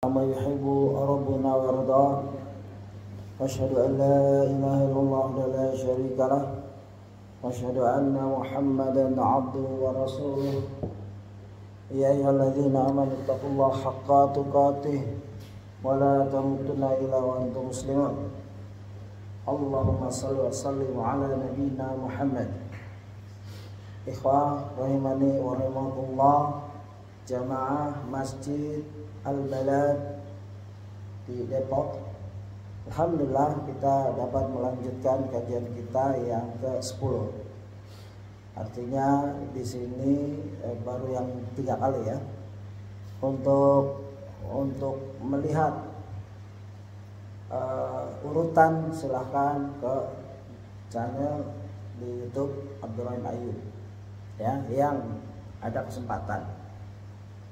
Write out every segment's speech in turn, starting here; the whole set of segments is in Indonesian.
ما يحب ربنا ويرضاه واشهد ان لا اله الا الله وحده لا شريك له واشهد ان محمدا عبده ورسوله يا ايها الذين امنوا اتقوا الله حق تقاته ولا تموتن الا وانتم مسلمون اللهم صل وسلم على نبينا محمد. Ikhwah rahimani wa rahimakumullah, jamaah Masjid Al-Balad di Depok. Alhamdulillah kita dapat melanjutkan kajian kita yang ke-10. Artinya di sini baru yang 3 kali ya. Untuk melihat urutan silahkan ke channel di YouTube Abdurrahim Ayub ya, yang ada kesempatan,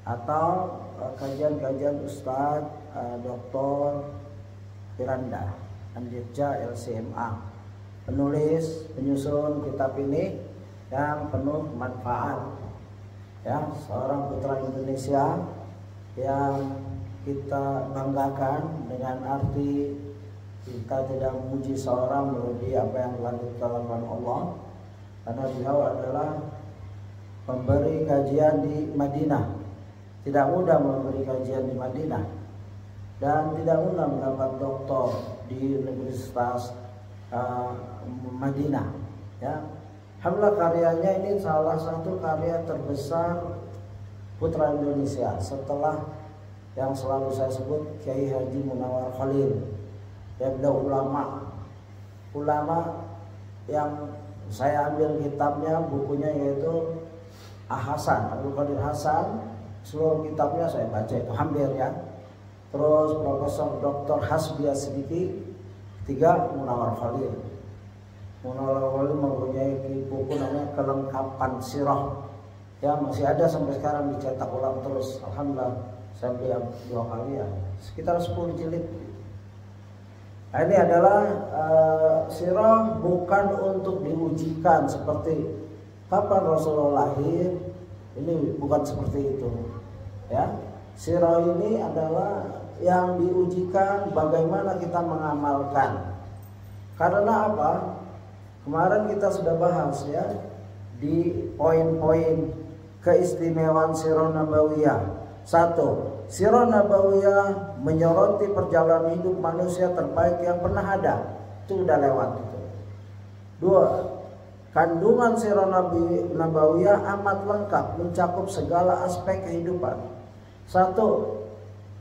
atau kajian-kajian Ustadz Dr. Firanda Andirja LCMA, penulis penyusun kitab ini yang penuh manfaat ya, seorang putra Indonesia yang kita banggakan, dengan arti kita tidak memuji seorang melebihi apa yang telah ditetapkan Allah, karena beliau adalah pemberi kajian di Madinah. Tidak mudah memberi kajian di Madinah, dan tidak mudah mendapat doktor di Universitas Madinah ya. Alhamdulillah, karyanya ini salah satu karya terbesar putra Indonesia setelah yang selalu saya sebut Kiai Haji Munawar Khalil. Ya, beliau ulama yang saya ambil kitabnya, bukunya yaitu Hasan, Abdul Qadir Hasan, seluruh kitabnya saya baca itu hampir ya. Terus Profesor Dr. Hasbi As-Siddiqi, 3 Munawar Khalil. Munawar Khalil mempunyai buku namanya Kelengkapan Sirah ya, masih ada sampai sekarang, dicetak ulang terus. Alhamdulillah, saya beli 2 kali ya, sekitar 10 jilid. Nah, ini adalah sirah bukan untuk diujikan seperti kapan Rasulullah lahir, ini bukan seperti itu ya. Sirah ini adalah yang diujikan bagaimana kita mengamalkan. Karena apa? Kemarin kita sudah bahas ya di poin-poin keistimewaan sirah nabawiyah. 1. Sirah nabawiyah menyoroti perjalanan hidup manusia terbaik yang pernah ada. Itu udah lewat itu. 2. Kandungan sirah nabawiyah amat lengkap, mencakup segala aspek kehidupan. 1.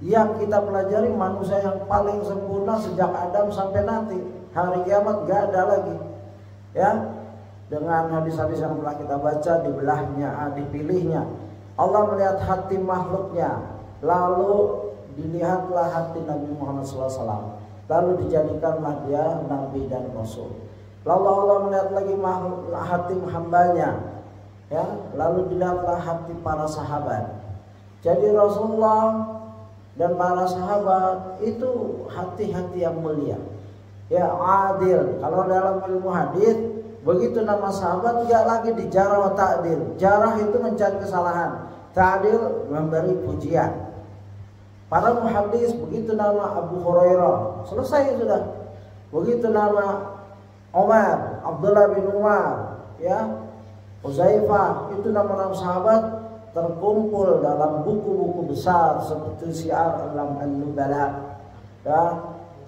Yang kita pelajari manusia yang paling sempurna sejak Adam sampai nanti hari kiamat, gak ada lagi ya. Dengan hadis-hadis yang telah kita baca, dipilihnya Allah melihat hati makhluknya, lalu dilihatlah hati Nabi Muhammad SAW, lalu dijadikanlah dia Nabi dan Rasul. Lalu Allah melihat lagi hati hambanya ya, lalu dilihatlah hati para sahabat. Jadi Rasulullah dan para sahabat itu hati-hati yang mulia ya, adil. Kalau dalam ilmu hadis, begitu nama sahabat enggak lagi dijarah wa ta'dil. Jarah itu mencari kesalahan, ta'dil memberi pujian. Para muhaddis, begitu nama Abu Hurairah selesai sudah. Begitu nama Umar, Abdullah bin Umar ya, Uzaifah, itu nama-nama sahabat terkumpul dalam buku-buku besar seperti Syiar A'lam An-Nubala ya,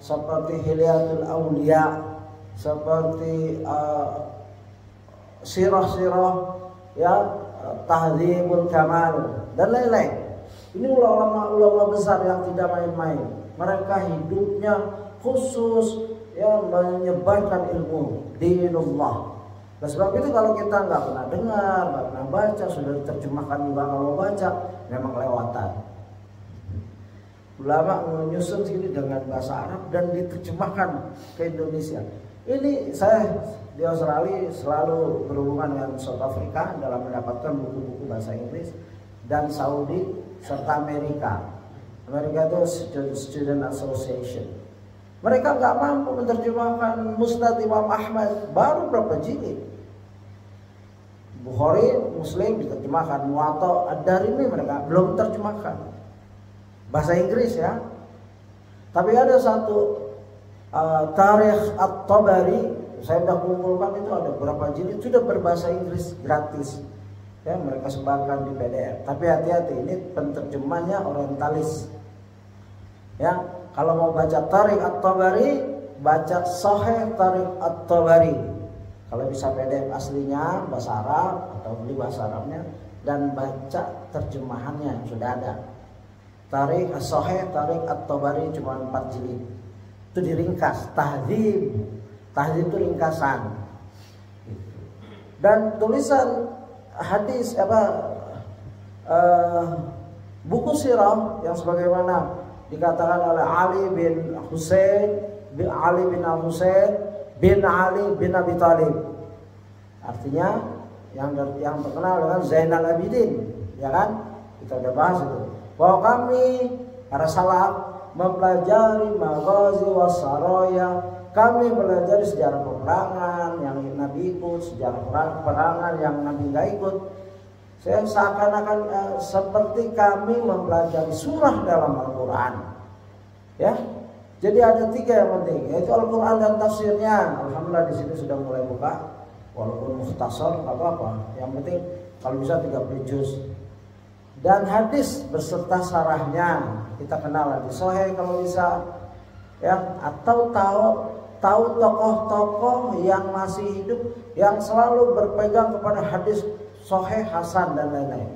seperti Hilyatul Auliya, seperti sirah-sirah ya, Tahdzibul Kamal dan lain-lain. Ini ulama-ulama besar yang tidak main-main. Mereka hidupnya khusus ya, menyebarkan ilmu dinullah. Nah, sebab itu kalau kita nggak pernah dengar, nggak pernah baca, sudah diterjemahkan juga kalau baca, memang kelewatan. Ulama menyusun sini dengan bahasa Arab dan diterjemahkan ke Indonesia. Ini saya di Australia selalu berhubungan dengan South Africa dalam mendapatkan buku-buku bahasa Inggris, dan Saudi serta Amerika. Amerika itu Student Association. Mereka nggak mampu menerjemahkan Musnad Imam Ahmad, baru berapa jilid. Bukhari, Muslim diterjemahkan, Muwatta, Ad-Darimi mereka belum terjemahkan. bahasa Inggris ya. Tapi ada satu Tarikh At-Tabari, saya sudah kumpulkan itu ada berapa jilid sudah berbahasa Inggris gratis. Ya, mereka sebarkan di PDF. Tapi hati-hati, ini penterjemahnya orientalis. Ya, kalau mau baca Tarikh At-Tabari, baca Sahih Tarikh At-Tabari. Kalau bisa PDF aslinya bahasa Arab atau beli bahasa Arabnya dan baca terjemahannya sudah ada. Tarikh As-Sahih Tarikh At-Tabari cuma 4 jilid. Itu diringkas, tahdzib. Tahdzib itu ringkasan. Dan tulisan hadis buku sirah yang sebagaimana dikatakan oleh Ali bin Husain bin Ali bin Al-Husain bin Ali bin Abi Thalib, artinya yang terkenal dengan Zainal Abidin, ya kan? Kita udah bahas itu bahwa kami para salaf mempelajari maghazi wasaraya, kami belajar sejarah peperangan yang Nabi ikut, sejarah peperangan yang Nabi nggak ikut. Saya seakan-akan seperti kami mempelajari surah dalam Al-Quran. Ya, jadi ada 3 yang penting, yaitu Al-Quran dan tafsirnya. Alhamdulillah di sini sudah mulai buka, walaupun mukhtasar nggak apa-apa. Yang penting kalau bisa 30 juz. Dan hadis beserta sarahnya kita kenal di Sahih kalau bisa, ya, atau tahu tokoh-tokoh yang masih hidup yang selalu berpegang kepada hadis Sahih, Hasan dan lain-lain,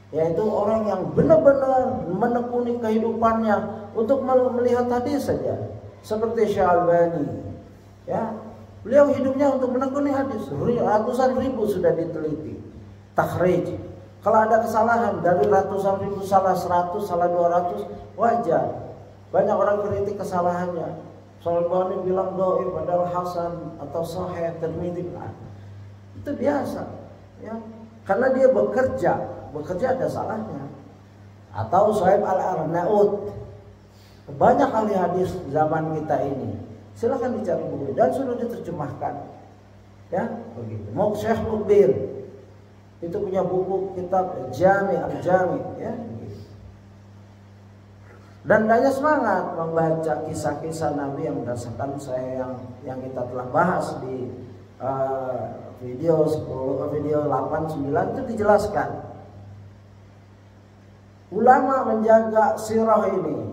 yaitu orang yang benar-benar menekuni kehidupannya untuk melihat hadis saja, seperti Syekh Albani, ya, beliau hidupnya untuk menekuni hadis, ratusan ribu sudah diteliti takhrij. Kalau ada kesalahan dari ratusan ribu, salah 100, salah 200, wajar. Banyak orang kritik kesalahannya. Albani bilang dhaif padahal hasan atau sahih, Tirmidzi. Itu biasa, ya. Karena dia bekerja ada salahnya. Atau Shu'aib Al-Arnaud. Banyak ahli hadis zaman kita ini. Silakan dicari buku dan sudah diterjemahkan. Ya, begitu. Mau Syekh Mukbir itu punya buku kitab Jami Al-Jami, ya. Dan daya semangat membaca kisah-kisah Nabi yang berdasarkan saya yang kita telah bahas di video 8, 9 itu dijelaskan. Ulama menjaga sirah ini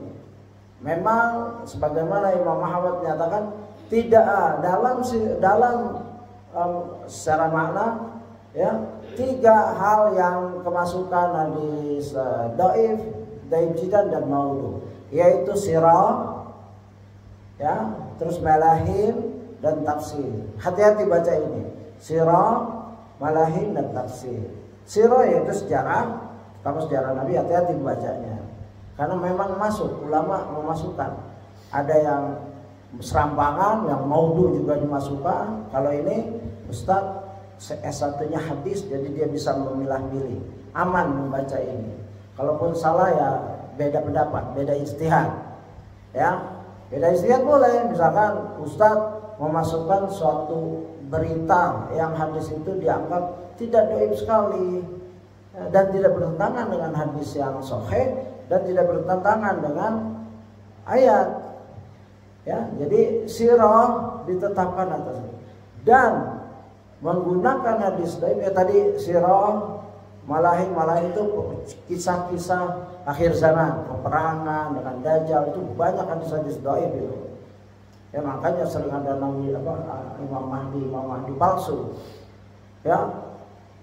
memang sebagaimana Imam Muhammad menyatakan tidak dalam secara makna, ya, 3 hal yang kemasukan hadis dhaif, dhaif jiddan dan maudhu, yaitu sirah, ya, terus malahim dan tafsir. Hati-hati baca ini, sirah, malahim dan tafsir. Sirah yaitu sejarah, kalau sejarah Nabi, hati-hati membacanya karena memang masuk, ulama memasukkan. Ada yang serampangan, yang maudhu juga dimasukkan. Kalau ini Ustaz S1-nya hadis, jadi dia bisa memilah-milih, aman membaca ini. Kalaupun salah ya beda pendapat, beda ijtihad, ya, beda ijtihad boleh. Misalkan Ustadz memasukkan suatu berita yang hadis itu dianggap tidak dhaif sekali, ya, dan tidak bertentangan dengan hadis yang sahih dan tidak bertentangan dengan ayat, ya. Jadi sirah ditetapkan atas dan menggunakan hadis dhaif, ya tadi sirah, malahim itu kisah-kisah akhir zaman, peperangan dengan Dajjal, itu banyak hadis-hadis dhaif itu. Ya, makanya sering ada Imam Mahdi palsu. Ya,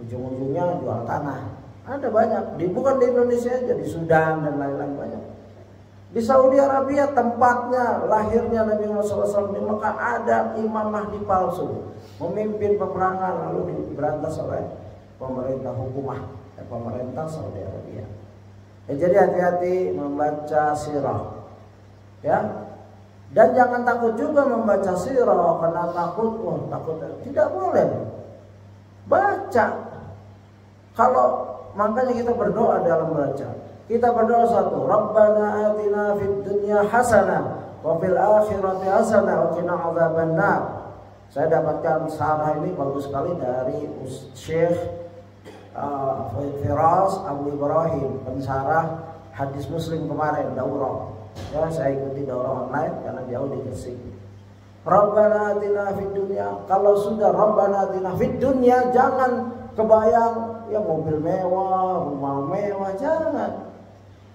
ujung-ujungnya jual tanah. Ada banyak, bukan di Indonesia aja, di Sudan dan lain-lain banyak. Di Saudi Arabia tempatnya lahirnya Nabi Muhammad SAW, di Mekah ada Imam Mahdi palsu, memimpin peperangan lalu diberantas oleh pemerintah hukumah, pemerintah Saudi Arabia. Ya, jadi hati-hati membaca sirah, ya. Dan jangan takut juga membaca sirah karena takut, tidak boleh. Baca. Kalau makanya kita berdoa dalam baca. Kita berdoa satu, Rabbana atina fid dunya hasanah wa fil akhirati hasanah wa qina adzabannar. Saya dapatkan syarah ini bagus sekali dari Syekh Firas Abu Ibrahim, pensyarah hadis Muslim kemarin daurah. Ya, saya ikuti daurah online karena jauh di Gresik. Rabbana atina fid dunya. Kalau sudah Rabbana atina fid dunya, jangan kebayang ya mobil mewah, rumah mewah, jangan.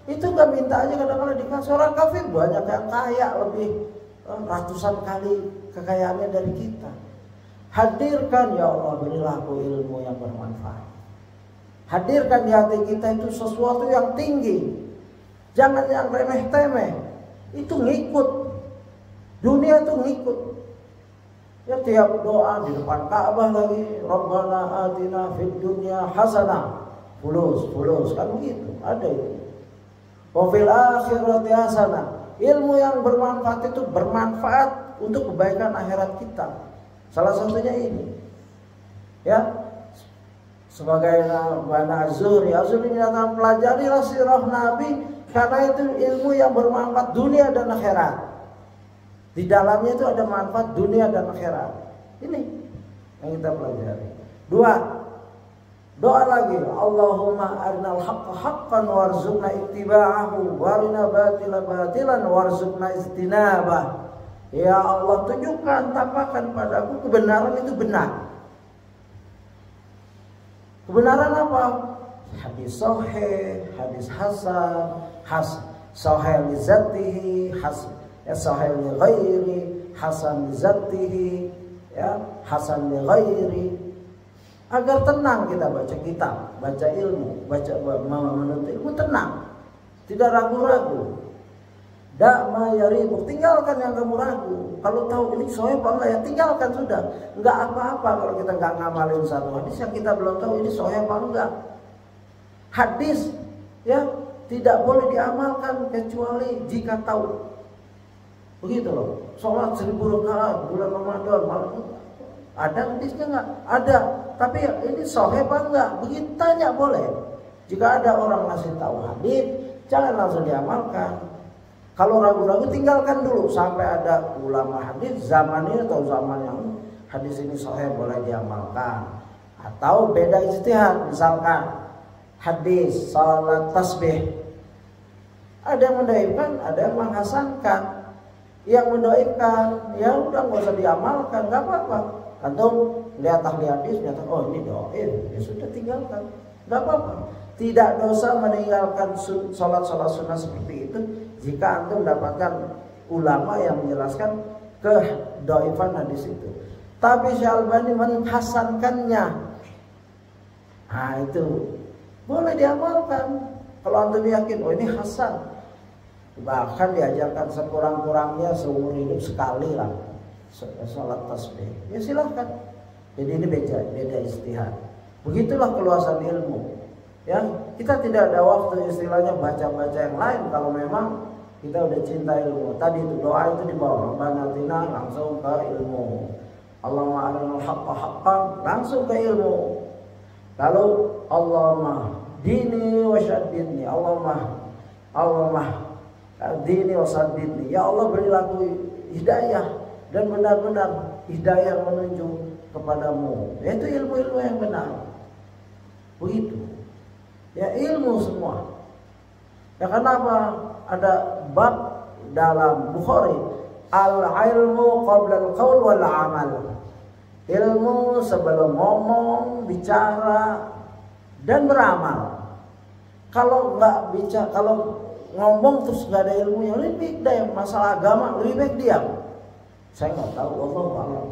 Itu gak minta aja kadang-kadang dikasih. Orang kafir banyak yang kaya, lebih ratusan kali kekayaannya dari kita. Hadirkan ya Allah, berilah aku ilmu yang bermanfaat. Hadirkan di hati kita itu sesuatu yang tinggi. Jangan yang remeh-temeh. Itu ngikut. Dunia itu ngikut. Ya tiap doa di depan Ka'bah lagi, Rabbana atina fid dunya hasanah. Fulus kan begitu. Ada itu. Wa fil akhirati hasanah. Ilmu yang bermanfaat itu bermanfaat untuk kebaikan akhirat kita. Salah satunya ini. Ya. Sebagai Bana Azuri menyatakan pelajarilah sirah Nabi karena itu ilmu yang bermanfaat dunia dan akhirat. Di dalamnya itu ada manfaat dunia dan akhirat. Ini yang kita pelajari. Doa lagi, Allahumma arinal haqqa haqqan warzuqna ittiba'ahu warina batila batilan warzuqna istinabah. Ya Allah, tunjukkan, tampakkan padaku kebenaran itu benar. Kebenaran apa? Hadis sahih, hadis hasan, sahih li zatihi, sahih li ghairi, hasan li zatihi, ya, hasan li ghairi. Agar tenang kita baca kitab, baca ilmu, menuntut ilmu tenang. Tidak ragu-ragu. Dak yaribu, tinggalkan yang kamu ragu. Kalau tahu ini sahih apa enggak ya tinggalkan sudah. Enggak apa-apa kalau kita enggak ngamalin satu hadis yang kita belum tahu ini sahih apa enggak. Hadis ya tidak boleh diamalkan kecuali jika tahu. Begitu loh. Sholat 1000 rakaat bulan Ramadan malam ada hadisnya enggak? Ada. Tapi ini sahih apa enggak? Begitu tanya boleh. Jika ada orang ngasih tahu hadis, jangan langsung diamalkan. Kalau ragu-ragu tinggalkan dulu sampai ada ulama hadis zaman ini atau zaman yang hadis ini sahih boleh diamalkan. Atau beda ijtihad, misalkan hadis salat tasbih. Ada yang mendoakan, ada yang menghasankan. Yang mendoakan ya udah nggak usah diamalkan, nggak apa-apa. Antum lihat ahli hadis nyata, oh ini doain, ya sudah tinggalkan, nggak apa-apa. Tidak dosa meninggalkan sholat sunnah seperti itu jika antum mendapatkan ulama yang menjelaskan kedoifan hadis itu. Tapi Syekh Albani menghasankannya. Nah itu boleh diamalkan. Kalau antum yakin, oh ini hasan, bahkan diajarkan sekurang-kurangnya seumur hidup sekali lah sholat tasbih, ya silahkan. Jadi ini beda ijtihad. Begitulah keluasan ilmu. Ya, kita tidak ada waktu istilahnya baca-baca yang lain kalau memang kita udah cinta ilmu. Tadi itu doa itu di bawah, Rabbana atina langsung ke ilmu. Allahumma arinal haqqa haqqan langsung ke ilmu. Lalu Allahumma dini wa syaddidni. Allahumma dini wa syaddidni. Ya Allah berilah aku hidayah dan benar-benar hidayah menuju kepadamu. Itu ilmu-ilmu yang benar. Begitu. Ya ilmu semua. Ya kenapa ada bab dalam Bukhari al-ilmu qabla al-qaul wal amal. Ilmu sebelum ngomong, bicara dan beramal. Kalau nggak bicara, kalau ngomong terus nggak ada ilmunya, lebih baik masalah agama lebih baik diam. Saya nggak tahu, Allahu a'lam.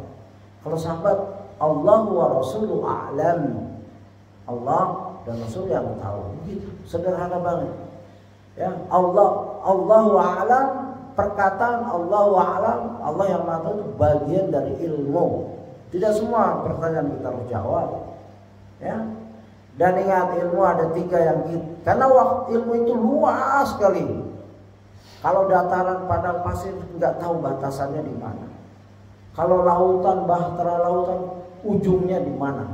Kalau sahabat Allah wa Rasuluhu a'lam. Allah dan Rasul yang tahu. Begitu, sederhana banget. Ya, Allahu a'lam, perkataan Allahu a'lam, Allah yang Maha Tahu itu bagian dari ilmu. Tidak semua pertanyaan kita harus jawab. Ya. Dan ingat ilmu ada 3 yang karena waktu ilmu itu luas sekali. Kalau dataran padang pasir nggak tahu batasannya di mana. Kalau lautan, bahtera lautan ujungnya di mana.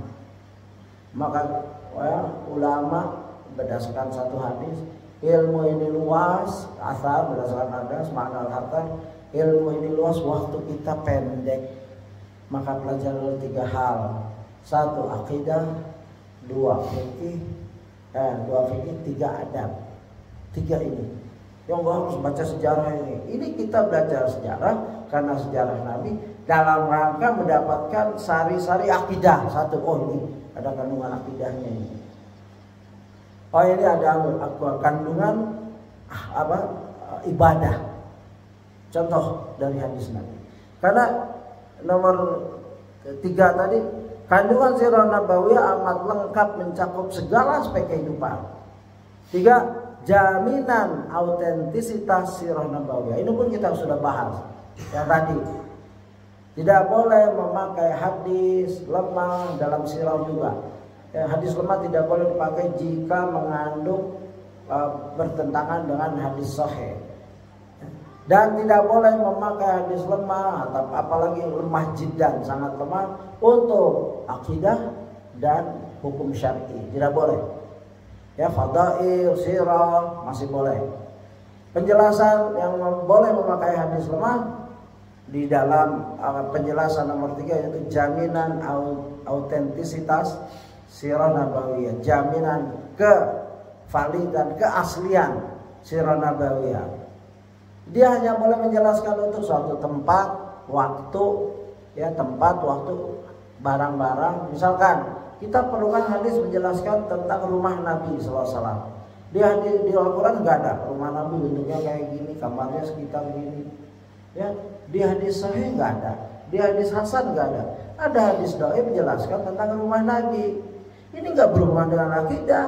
Maka ulama berdasarkan satu hadis, ilmu ini luas, asal berdasarkan hadis makna al-hatta, ilmu ini luas, waktu kita pendek. Maka pelajari 3 hal. 1 akidah, 2 fikih, 3 adab. Tiga ini. Yang harus baca sejarah ini. Ini kita belajar sejarah karena sejarah Nabi dalam rangka mendapatkan sari-sari akidah. Satu, oh ini ada kandungan akidahnya ini. Oh ini ada kandungan ibadah. Contoh dari hadis Nabi. Karena nomor 3 tadi, kandungan sirah nabawiyah amat lengkap mencakup segala aspek kehidupan. 3, jaminan autentisitas sirah nabawiyah. Ini pun kita sudah bahas yang tadi. Tidak boleh memakai hadis lemah dalam sirah juga. Hadis lemah tidak boleh dipakai jika mengandung bertentangan dengan hadis sahih. Dan tidak boleh memakai hadis lemah atau apalagi lemah jiddan, sangat lemah untuk akidah dan hukum syar'i. Tidak boleh. Ya, fadail, sirah masih boleh. Penjelasan yang boleh memakai hadis lemah di dalam penjelasan nomor 3 yaitu jaminan autentisitas sirah nabawiyah, jaminan kevalidan, keaslian sirah nabawiyah. Dia hanya boleh menjelaskan untuk suatu tempat, waktu, ya tempat, waktu, barang-barang. Misalkan kita perlukan hadis menjelaskan tentang rumah Nabi SAW. Di Al-Quran nggak ada rumah Nabi bentuknya kayak gini, kamarnya sekitar gini. Ya, di hadis sahih nggak ada, di hadis hasan nggak ada. Ada hadis dhaif menjelaskan tentang rumah Nabi. Ini nggak berhubungan dengan akidah,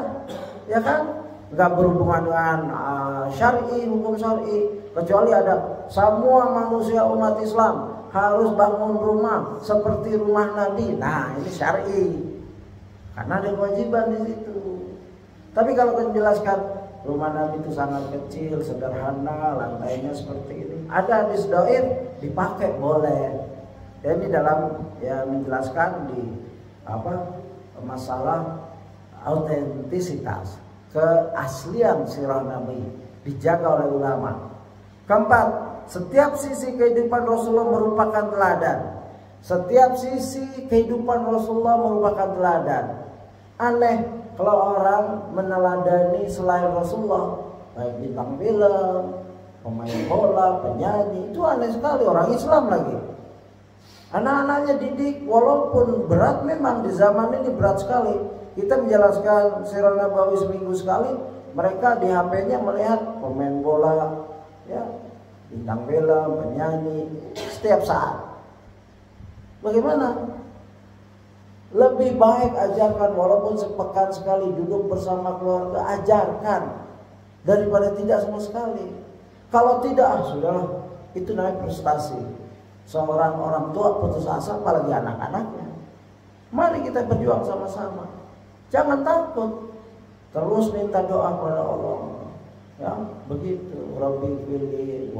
ya kan? Nggak berhubungan dengan syar'i, hukum syar'i. Kecuali ada semua manusia umat Islam harus bangun rumah seperti rumah Nabi. Nah, ini syar'i. Karena ada kewajiban di situ. Tapi kalau menjelaskan rumah Nabi itu sangat kecil, sederhana, lantainya seperti ini, ada hadis dhaif dipakai boleh. Dan ini dalam menjelaskan di masalah autentisitas, keaslian sirah Nabi dijaga oleh ulama. Keempat, setiap sisi kehidupan Rasulullah merupakan teladan. Setiap sisi kehidupan Rasulullah merupakan teladan. Aneh kalau orang meneladani selain Rasulullah, baik bintang film, pemain bola, penyanyi, itu aneh sekali, orang Islam lagi. Anak-anaknya didik, walaupun berat, memang di zaman ini berat sekali. Kita menjelaskan sirah Nabawi seminggu sekali, mereka di HP-nya melihat pemain bola, ya, bintang film, penyanyi, setiap saat. Bagaimana? Lebih baik ajarkan, walaupun sepekan sekali duduk bersama keluarga, ajarkan daripada tidak sama sekali. Kalau tidak, sudahlah, itu namanya prestasi. Seorang orang tua putus asa, apalagi anak-anaknya. Mari kita berjuang sama-sama. Jangan takut. Terus minta doa kepada Allah. Ya, begitu. Rabbi fili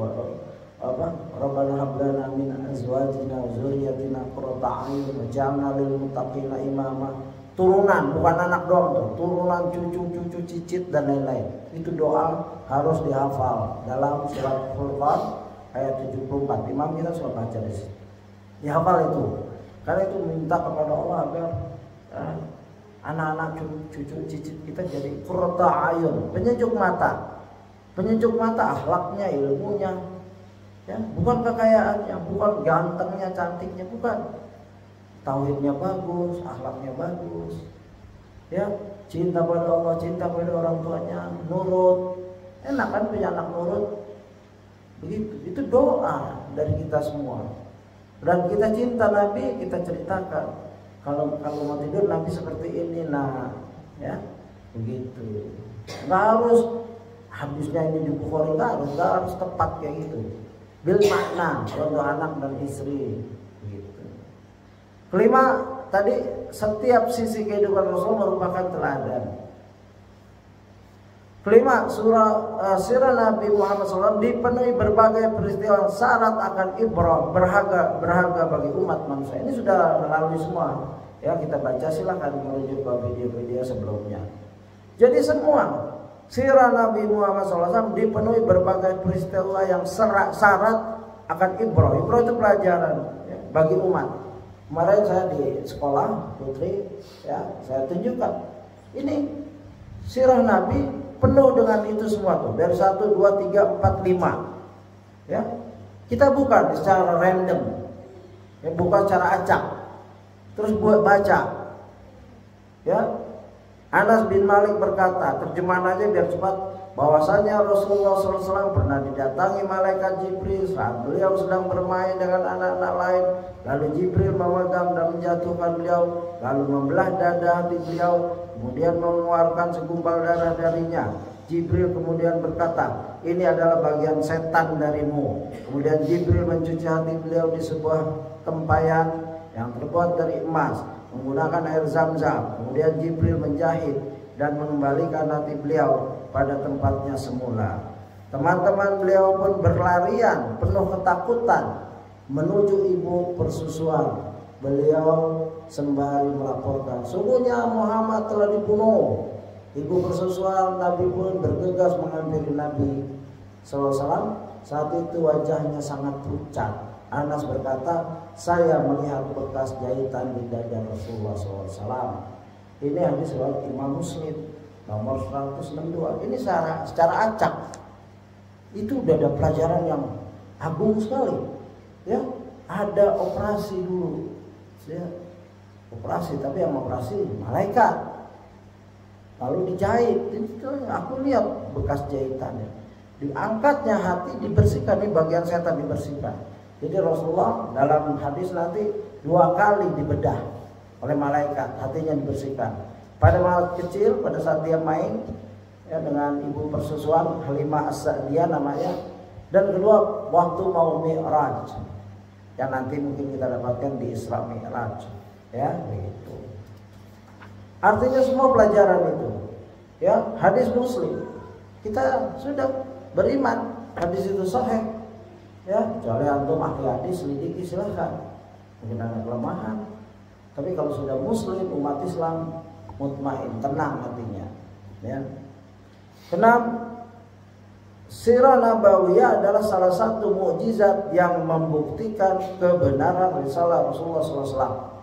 Rabbana hab lana min azwajina wa dzurriyyatina qurrata a'yun waj'alna lil muttaqina imama. Turunan, bukan anak doang tuh. Turunan, cucu, cicit dan lain-lain. Itu doa harus dihafal dalam surat Furqan ayat 74. Imam kita sudah baca di sini. Dihafal itu. Karena itu minta kepada Allah agar anak-anak, cucu, cicit kita jadi qurrata a'yun, penyejuk mata. Penyejuk mata akhlaknya, ilmunya. Ya, bukan kekayaannya, bukan gantengnya, cantiknya, bukan. Tauhidnya bagus, akhlaknya bagus. Ya, cinta pada Allah, cinta pada orang tuanya, nurut. Enak kan punya anak nurut? Begitu. Itu doa dari kita semua. Dan kita cinta Nabi, kita ceritakan. Kalau mau tidur Nabi seperti ini, nah, ya, begitu. Nggak harus hadisnya ini di Bukhari, nggak harus tepat kayak gitu. Bil makna untuk anak dan istri gitu. Kelima, tadi setiap sisi kehidupan Rasul merupakan teladan. Kelima, sirah Nabi Muhammad SAW dipenuhi berbagai peristiwa syarat akan ibrah, berharga bagi umat manusia. Ini sudah melalui semua. Ya, kita baca, silakan merujuk ke video-video sebelumnya. Jadi semua sirah Nabi Muhammad SAW dipenuhi berbagai peristiwa yang syarat akan ibrah. Ibrah itu pelajaran, ya, bagi umat. Kemarin saya di sekolah putri, ya, saya tunjukkan ini sirah Nabi penuh dengan itu semua tuh. Dari 1, 2, 3, 4, 5. Ya. Kita bukan secara random. Ya, bukan secara acak. Terus buat baca. Ya. Anas bin Malik berkata, terjemahan aja biar cepat, bahwasanya Rasulullah SAW pernah didatangi malaikat Jibril saat beliau sedang bermain dengan anak-anak lain. Lalu Jibril memegang dan menjatuhkan beliau, lalu membelah dada hati beliau, kemudian mengeluarkan segumpal darah darinya. Jibril kemudian berkata, ini adalah bagian setan darimu. Kemudian Jibril mencuci hati beliau di sebuah tempayan yang terbuat dari emas menggunakan air zam-zam. Kemudian Jibril menjahit dan mengembalikan hati beliau pada tempatnya semula. Teman-teman beliau pun berlarian penuh ketakutan menuju ibu persusuan. Beliau sembari melaporkan, sungguhnya Muhammad telah dibunuh. Ibu persusuan Nabi pun bergegas menghampiri Nabi SAW. Saat itu wajahnya sangat pucat. Anas berkata, saya melihat bekas jahitan di dada Rasulullah SAW. Ini hadis riwayat Imam Muslim nomor 162. Ini secara acak itu udah ada pelajaran yang agung sekali. Ya, ada operasi dulu. Ya, operasi, tapi yang operasi malaikat. Lalu dijahit. Aku lihat bekas jahitannya. Diangkatnya hati, dibersihkan. Ini bagian setan dibersihkan. Jadi Rasulullah dalam hadis nanti 2 kali dibedah oleh malaikat, hatinya dibersihkan. Pada masa kecil, pada saat dia main ya, dengan ibu persusuan Halimah As-Sa'diyah namanya, dan kedua waktu mau Mi'raj yang nanti mungkin kita dapatkan di Isra Mi'raj, ya begitu. Artinya semua pelajaran itu, ya hadis Muslim kita sudah beriman hadis itu sahih, ya kecuali antum ahli hadis selidiki silahkan, mungkin ada kelemahan. Tapi kalau sudah Muslim, umat Islam mutmain, tenang hatinya. Ya. Kenapa? Sirah Nabawiyah adalah salah satu mukjizat yang membuktikan kebenaran risalah Rasulullah SAW.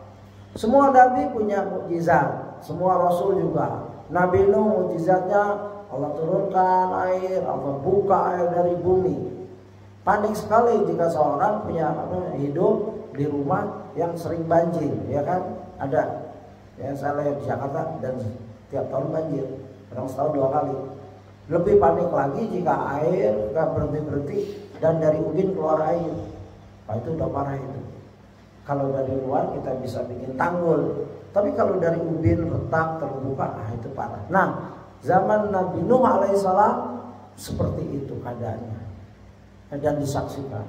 Semua nabi punya mukjizat, semua rasul juga. Nabi Nuh mukjizatnya Allah turunkan air, Allah buka air dari bumi. Panik sekali jika seorang punya hidup di rumah yang sering banjir, ya kan? Ada. Ya, saya lihat di Jakarta dan tiap tahun banjir, kadang setahun 2 kali. Lebih panik lagi jika air nggak berhenti dan dari ubin keluar air. Nah, itu udah parah itu. Kalau dari luar kita bisa bikin tanggul, tapi kalau dari ubin retak terbuka, itu parah. Nah, zaman Nabi Nuh alaihissalam seperti itu keadaannya dan disaksikan.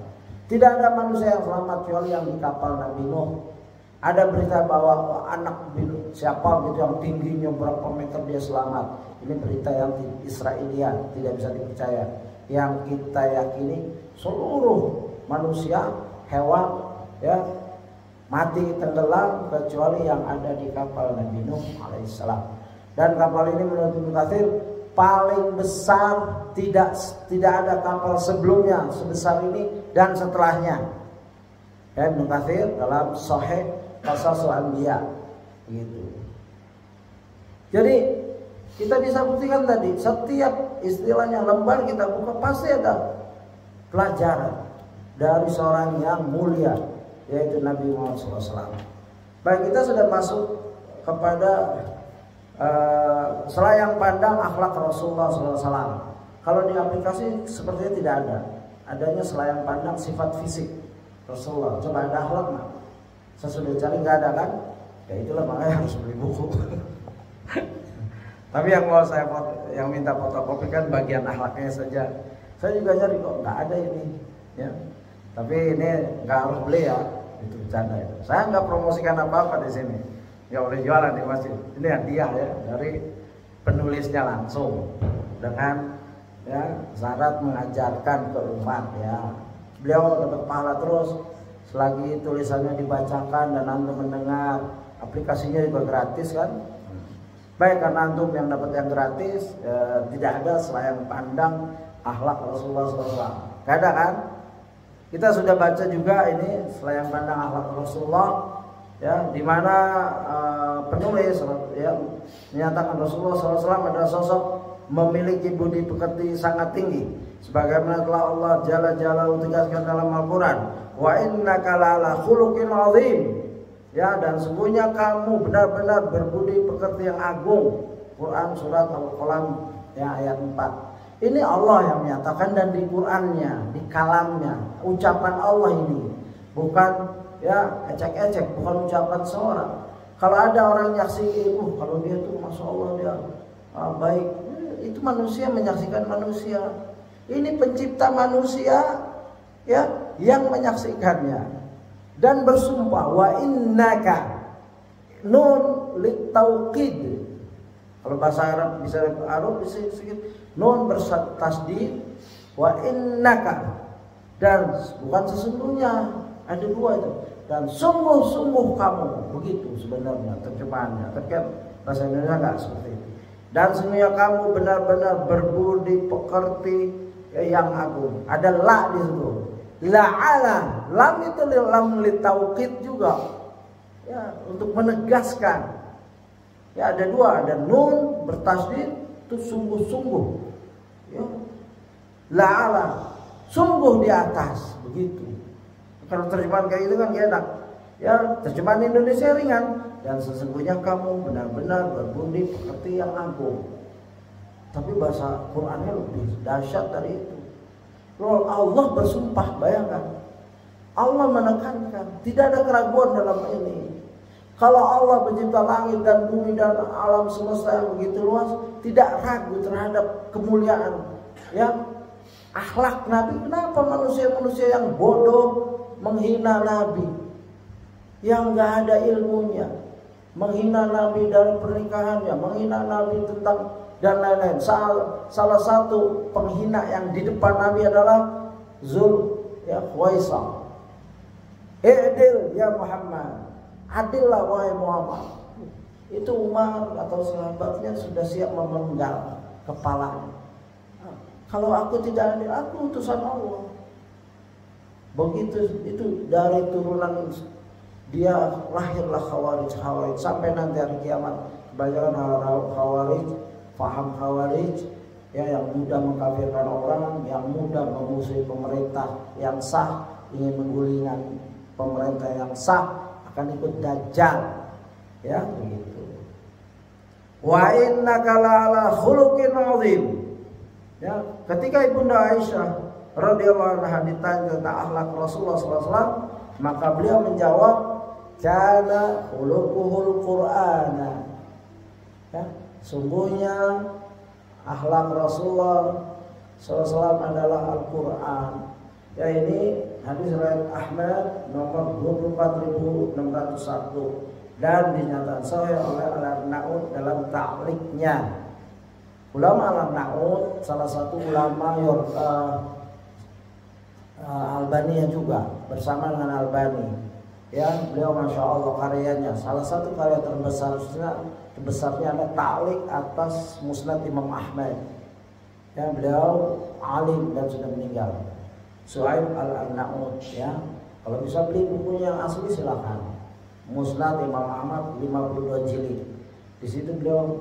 Tidak ada manusia yang selamat kecuali yang di kapal Nabi Nuh. Ada berita bahwa anak siapa gitu yang tingginya berapa meter dia selamat. Ini berita yang Israelian, tidak bisa dipercaya. Yang kita yakini seluruh manusia, hewan, ya mati tenggelam kecuali yang ada di kapal Nabi Nuh alaihissalam. Dan kapal ini menurut Ibnu Katsir paling besar, tidak ada kapal sebelumnya sebesar ini dan setelahnya. Ya, Ibnu Katsir dalam Sahih Qasasul Anbiya gitu. Jadi kita bisa buktikan tadi, setiap istilahnya lembar kita buka pasti ada pelajaran dari seorang yang mulia, yaitu Nabi Muhammad SAW. Baik, kita sudah masuk kepada selayang pandang akhlak Rasulullah SAW. Kalau di aplikasi sepertinya tidak ada. Adanya selayang pandang sifat fisik Rasulullah. Coba ada akhlak nggak? Saya sudah cari nggak ada kan? Ya itulah makanya harus beli buku. Tapi yang mau saya yang minta fotokopi kan bagian akhlaknya saja. Saya juga cari kok nggak ada ini. Ya. Tapi ini nggak harus beli ya. Itu bercanda itu. Saya nggak promosikan apa-apa di sini. Nggak boleh jualan di masjid. Ini hadiah ya dari penulisnya langsung dengan ya syarat mengajarkan ke umat ya. Beliau dapat pahala terus selagi tulisannya dibacakan dan antum mendengar. Aplikasinya juga gratis kan. Baik, karena antum yang dapat yang gratis tidak ada selayang pandang akhlak Rasulullah SAW. Gak ada kan? Kita sudah baca juga ini selayang pandang akhlak Rasulullah ya, di mana penulis ya menyatakan Rasulullah SAW adalah sosok memiliki budi pekerti sangat tinggi, sebagaimana telah Allah Jalla Jalaluhu tegaskan dalam Al-Quran, wa innaka la'ala khuluqin azim. Ya, dan sungguhnya kamu benar-benar berbudi pekerti yang agung. Quran surat Al-Qalam ya, ayat 4. Ini Allah yang menyatakan, dan di Qurannya, di kalamnya, ucapan Allah ini, bukan ya ecek-ecek, bukan ucapan seorang. Kalau ada orang nyaksiin, kalau dia tuh masya Allah dia baik, itu manusia menyaksikan manusia. Ini pencipta manusia ya yang menyaksikannya, dan bersumpah wa innaka, nun litauqid. Kalau bahasa Arab bisa sedikit, nun bertasdid, wa innaka, dan bukan sesungguhnya, ada dua itu, dan sungguh-sungguh kamu, begitu sebenarnya terjemahannya. Terkait bahasa Indonesia enggak seperti itu. Dan sungguhnya kamu benar-benar berbudi pekerti yang agung. Ada la di situ. La'ala, lam itu lam litauqid juga. Ya, untuk menegaskan. Ya, ada dua, ada nun bertasdid itu sungguh-sungguh. Ya. La'ala, sungguh di atas, begitu. Kalau terjemahan kayak itu kan enak. Ya, terjemahan Indonesia ringan. Dan sesungguhnya kamu benar-benar berbudi pekerti yang agung. Tapi bahasa Qur'annya lebih dahsyat dari itu. Loh, Allah bersumpah, bayangkan. Allah menekankan, tidak ada keraguan dalam ini. Kalau Allah pencipta langit dan bumi dan alam semesta yang begitu luas, tidak ragu terhadap kemuliaan ya akhlak Nabi. Kenapa manusia-manusia yang bodoh menghina Nabi, yang nggak ada ilmunya, menghina Nabi dari pernikahannya, menghina Nabi tentang dan lain-lain. Salah satu penghina yang di depan Nabi adalah Khuwaisam. I'dil ya Muhammad, adillah wahai Muhammad. Itu Umar atau sahabatnya sudah siap memenggal kepalanya. Kalau aku tidak adil, aku utusan Allah. Begitu itu dari turunan dia lahirlah Khawarij sampai nanti hari kiamat. Kebanyakan Khawarij, paham Khawarij ya, yang mudah mengkafirkan orang, yang mudah memusuhi pemerintah yang sah, ingin menggulingkan pemerintah yang sah, akan ikut Dajjal ya begitu. Wa innaka la'ala khuluqin 'azim. Ya, ketika Ibunda Aisyah radhiyallahu anha ditanya tentang akhlak Rasulullah SAW, maka beliau menjawab, kana khuluquhul Qur'ana. Ya, sungguhnya akhlak Rasulullah SAW adalah Al-Quran. Ya, ini hadis riwayat Ahmad nomor 24.601 dan dinyatakan sahih oleh Al-Arnaud dalam ta'liqnya. Ulama Al-Arnaud salah satu ulama Albania juga, bersama dengan Albani. Ya, beliau masya Allah karyanya, salah satu karya terbesarnya adalah ta'liq atas Musnad Imam Ahmad. Ya, beliau alim dan sudah meninggal. Suhaib Al-Arnaud ya. Kalau bisa beli bukunya yang asli silakan. Musnad Imam Ahmad 52 jilid. Di situ beliau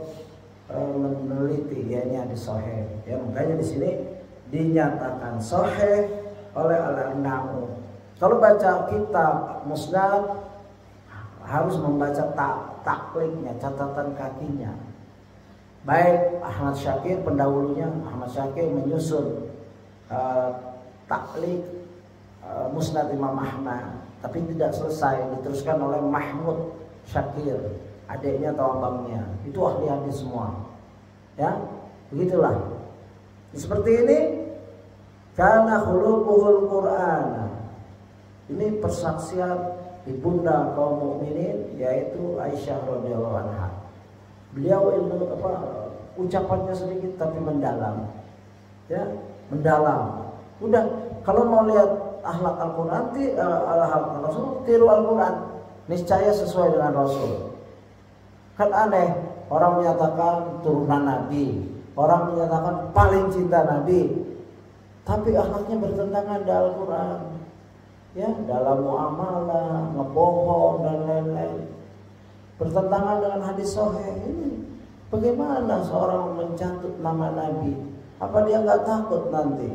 meneliti ya ini hadis sahih. Ya, makanya di sini dinyatakan sahih oleh Al-Arnaud. Kalau baca kitab Musnad harus membaca takliknya, catatan kakinya. Baik Ahmad Syakir pendahulunya, Ahmad Syakir menyusun taklik Musnad Imam Ahmad, tapi tidak selesai, diteruskan oleh Mahmud Syakir, adiknya atau abangnya. Itu ahli hadis semua. Ya, begitulah. Seperti ini, kana khuluquhul Qur'an. Ini persaksian ibunda kaum mukminin yaitu Aisyah radhiyallahu anha. Beliau ucapannya sedikit tapi mendalam. Ya, mendalam. Udah, kalau mau lihat akhlak Al-Quran, akhlak Rasul, tiru Al-Quran, niscaya sesuai dengan Rasul. Kan aneh, orang menyatakan turunan Nabi, orang menyatakan paling cinta Nabi, tapi akhlaknya bertentangan dengan Al-Quran. Ya, dalam muamalah, ngebohong dan lain-lain, bertentangan dengan hadis sahih. Ini Bagaimana seorang mencatut nama Nabi? Apa dia nggak takut nanti?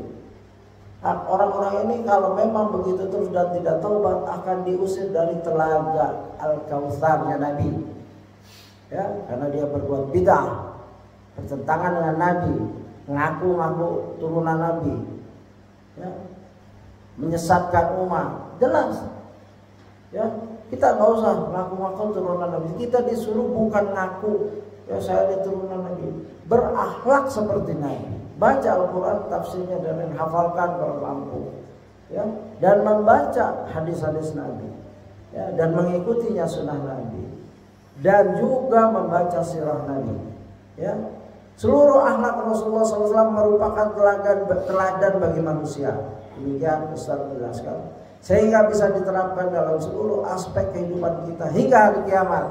Orang-orang ini kalau memang begitu terus dan tidak taubat akan diusir dari telaga Al-Kautsarnya Nabi. Ya, karena dia berbuat bid'ah, bertentangan dengan Nabi, ngaku-ngaku turunan Nabi, ya, menyesatkan umat. Jelas, ya, kita nggak usah ngaku-ngaku turunan Nabi. Kita disuruh bukan ngaku, ya saya turunan Nabi, berakhlak seperti Nabi, baca Al-Quran tafsirnya dan menghafalkan kalau mampu, ya, dan membaca hadis-hadis Nabi, ya, dan mengikutinya sunnah Nabi, dan juga membaca sirah Nabi, ya. Seluruh akhlak Rasulullah SAW merupakan teladan bagi manusia. Demikian Ustaz menjelaskan, sehingga bisa diterapkan dalam seluruh aspek kehidupan kita hingga hari kiamat.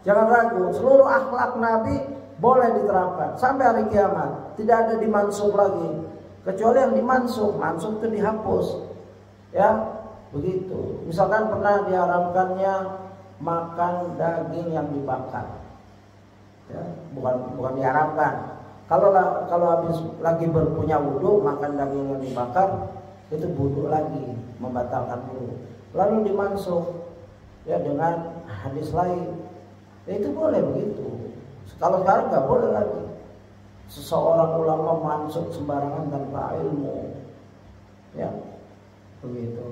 Jangan ragu, seluruh akhlak Nabi boleh diterapkan sampai hari kiamat. Tidak ada dimansuh lagi, kecuali yang dimansuh itu dihapus, ya, begitu. Misalkan pernah diharamkannya makan daging yang dibakar, ya, bukan diharamkan. Kalau habis lagi berpunya wudhu makan daging yang dibakar, itu wudhu lagi, membatalkan wudhu. Lalu dimansuh, ya, dengan hadis lain, ya, itu boleh begitu. Kalau sekarang nggak boleh lagi. Seseorang ulama mansuh sembarangan tanpa ilmu, ya, begitu.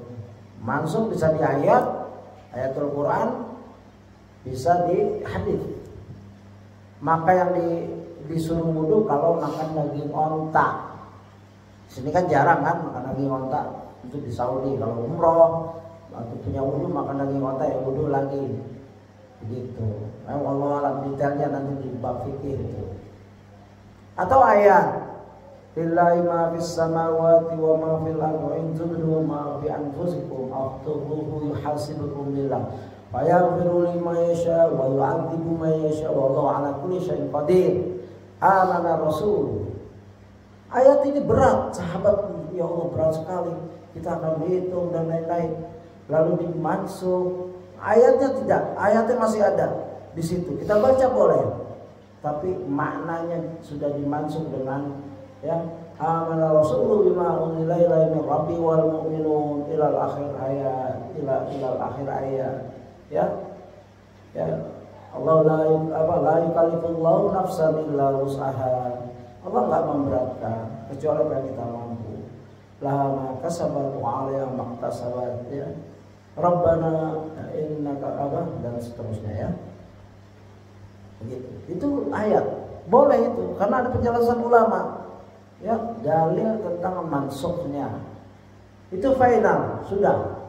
Mansuh bisa di ayatul Quran, bisa di hadis. Maka yang disuruh wudhu kalau makan daging onta. Sini kan jarang kan makan daging onta. Itu di Saudi. Kalau umroh atau punya wudhu makan daging onta, ya wudhu lagi. Begitu. Allah alam detailnya nanti di bab fikih itu. Atau ayat, lillahi ma fis samawati wa ma fil ardi wa in tubdu ma fi anfusikum aw tukhfuhu yuhasibukum billah. Fayaghfiru liman yasha wa yu'adzibu man yasha wallahu ala kulli syai'in qadir. Amana Rasul. Ayat ini berat, sahabat, ya Allah berat sekali. Kita akan dihitung dan lain-lain. Lalu dimansuh. Ayatnya tidak, ayatnya masih ada di situ. Kita baca boleh, tapi maknanya sudah dimansuh dengan, ya, amana Rasul bima unzila ilaihi min rabbi wal mu'minun ilal akhir ayat, ilal akhir ayat. Ya, ya, Allah la yukallifullahu nafsan illa wus'aha. Allah enggak memberatkan kecuali apa yang kita mampu. Laha ma kasabat wa 'alaiha ma iktasabat, ya. Rabbana innaka dan seterusnya, ya. Begitu. Itu ayat. Boleh itu karena ada penjelasan ulama. Ya, dalil tentang mansukhnya. Itu final, sudah.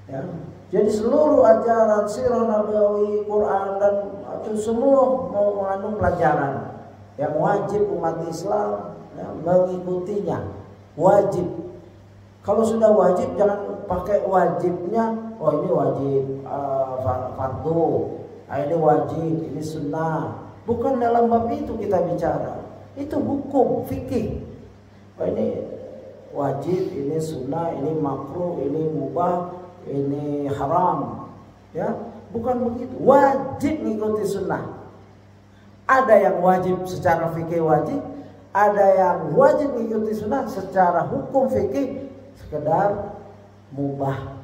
Ya. Jadi seluruh ajaran sirah nabawi, Quran dan itu semua mau mengandung pelajaran yang wajib umat Islam, ya, mengikutinya. Wajib. Kalau sudah wajib jangan pakai wajibnya. Oh ini wajib fardu, ini wajib, ini sunnah. Bukan dalam bab itu kita bicara. Itu hukum fikih. Oh ini wajib, ini sunnah, ini makruh, ini mubah, ini haram, ya, bukan begitu. Wajib mengikuti sunnah. Ada yang wajib secara fikih wajib, ada yang wajib mengikuti sunnah secara hukum fikih sekedar mubah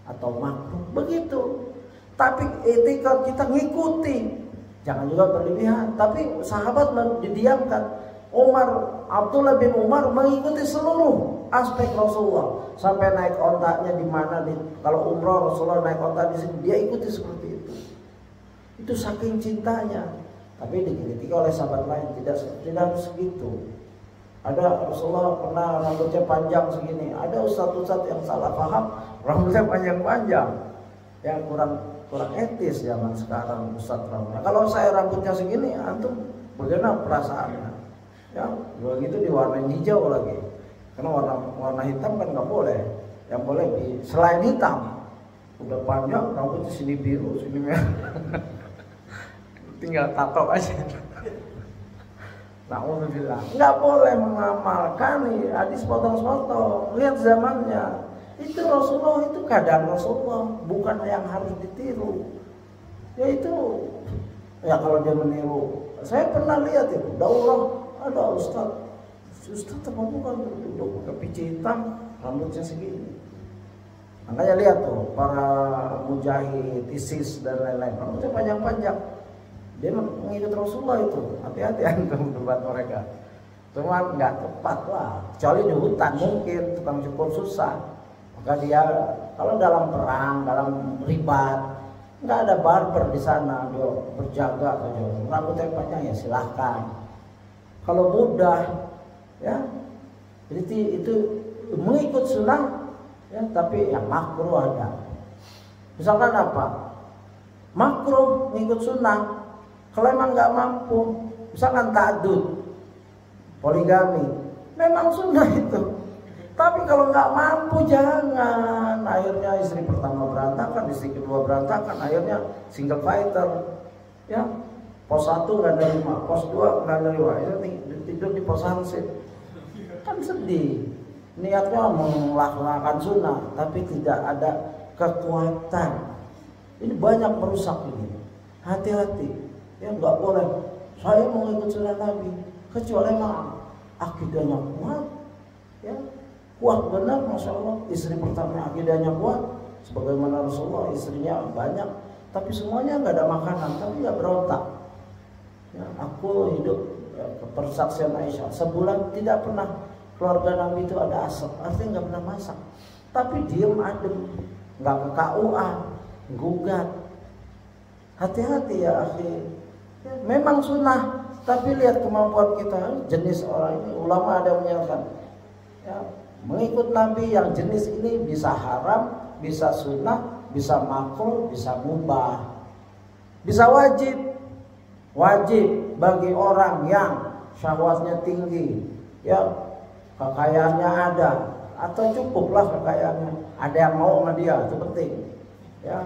atau makruh, begitu. Tapi etika kita ngikuti, jangan juga berlebihan. Tapi sahabat didiamkan. Abdullah bin Umar mengikuti seluruh aspek Rasulullah sampai naik ontanya di mana, kalau umroh Rasulullah naik onta di sini, dia ikuti seperti itu. Itu saking cintanya. Tapi dikritik oleh sahabat lain, tidak segitu. Ada Rasulullah pernah rambutnya panjang segini, ada ustadz yang salah paham rambutnya panjang-panjang, yang kurang etis zaman sekarang ustadz rambutnya. Kalau saya rambutnya segini, antum bagaimana perasaannya? Ya, begitu diwarnain hijau lagi. Karena warna hitam kan nggak boleh. Yang boleh selain hitam, udah panjang rambutnya sini biru, sini merah. Tinggal tato aja. Alhamdulillah. Nggak boleh mengamalkan nih hadis potong-potong. Lihat zamannya. Itu Rasulullah, itu keadaan Rasulullah, bukan yang harus ditiru. Yaitu Ya kalau dia meniru, saya pernah lihat itu, daurah ada ustaz apa bukan duduk pakai peci hitam, rambutnya segini. Makanya lihat tuh para mujahid, ISIS dan lain-lain, rambutnya panjang-panjang. Dia mengikut Rasulullah itu, hati-hati antum debat mereka. Cuma nggak tepat lah, kecuali di hutan mungkin tukang cukur susah. Maka dia kalau dalam perang, dalam ribat, nggak ada barber di sana, dia berjaga saja. Rambutnya panjang ya silahkan. Kalau mudah, ya, jadi itu mengikut sunnah, ya, tapi yang makruh ada. Misalkan apa? Makruh mengikut sunnah. Kalau emang nggak mampu, misalkan ta'addud, poligami, memang sunnah itu. Tapi kalau nggak mampu jangan. Akhirnya istri pertama berantakan, istri kedua berantakan, akhirnya single fighter. Ya, pos 1 nggak nerima, pos 2 nggak nerima, itu tidur di pos hansip. Kan sedih. Niatnya melaksanakan sunnah, tapi tidak ada kekuatan. Ini banyak merusak ini. Hati-hati. Ya nggak boleh. Saya mau ikut sunnah Nabi, kecuali akidahnya kuat. Ya. Kuat benar, masya Allah. Istri pertama akidahnya kuat, sebagaimana Rasulullah istrinya banyak, tapi semuanya nggak ada makanan, tapi nggak berontak. Ya, aku hidup persaksian Aisyah, sebulan tidak pernah keluarga Nabi itu ada asap, artinya nggak pernah masak. Tapi diem adem, nggak ke KUA, gugat. Hati-hati ya akhi. Ya, memang sunnah, tapi lihat kemampuan kita, jenis orang ini. Ulama ada yang menyatakan, ya, mengikut Nabi yang jenis ini bisa haram, bisa sunnah, bisa makruh, bisa mubah, bisa wajib. Wajib bagi orang yang syahwatnya tinggi, ya, kekayaannya ada, atau cukuplah kekayaannya, ada yang mau sama dia, itu penting. Ya,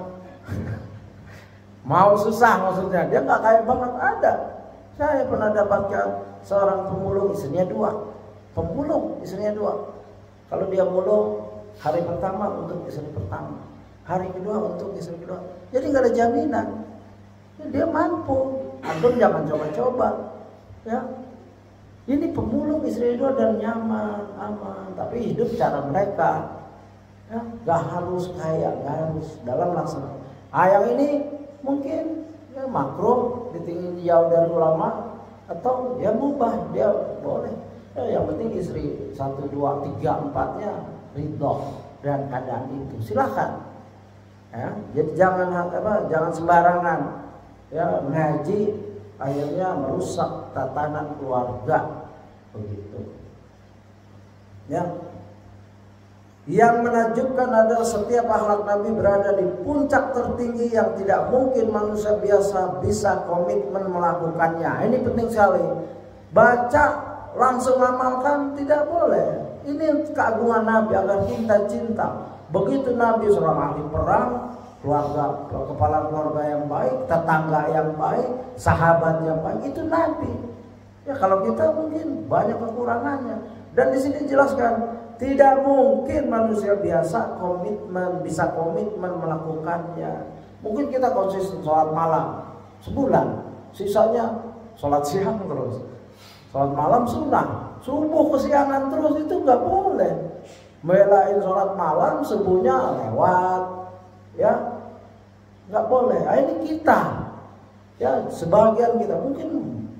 mau susah maksudnya, dia nggak kaya banget ada. Saya pernah dapatkan seorang pemulung, istrinya 2, pemulung istrinya 2. Kalau dia mulung, hari pertama untuk istri pertama, hari kedua untuk istri kedua. Jadi nggak ada jaminan. Ya, dia mampu. Antum jangan coba-coba. Ya, ini pemulung istri 2 dan nyaman, aman. Tapi hidup cara mereka. Ya, nggak harus kaya, nggak harus dalam laksana. Yang ini mungkin ya, makruh, ditinggalin jauh dari ulama, atau ya mubah, dia boleh. Ya, yang penting istri 1, 2, 3, 4-nya ridho dan keadaan itu. Silakan. Ya, jadi jangan sembarangan. Ya, ngaji akhirnya merusak tatanan keluarga begitu. Ya. Yang menakjubkan adalah setiap akhlak Nabi berada di puncak tertinggi yang tidak mungkin manusia biasa bisa komitmen melakukannya. Ini penting sekali. Baca langsung amalkan tidak boleh. Ini keagungan Nabi agar kita cinta. Begitu Nabi seorang ahli perang, kepala keluarga yang baik, tetangga yang baik, sahabat yang baik, itu Nabi. Ya kalau kita mungkin banyak kekurangannya. Dan di sini jelaskan tidak mungkin manusia biasa bisa komitmen melakukannya. Mungkin kita konsisten sholat malam sebulan, sisanya sholat siang terus. Sholat malam sunnah, subuh kesiangan terus, itu nggak boleh. Belain sholat malam, subuhnya lewat, ya nggak boleh. Ini kita, ya sebagian kita, mungkin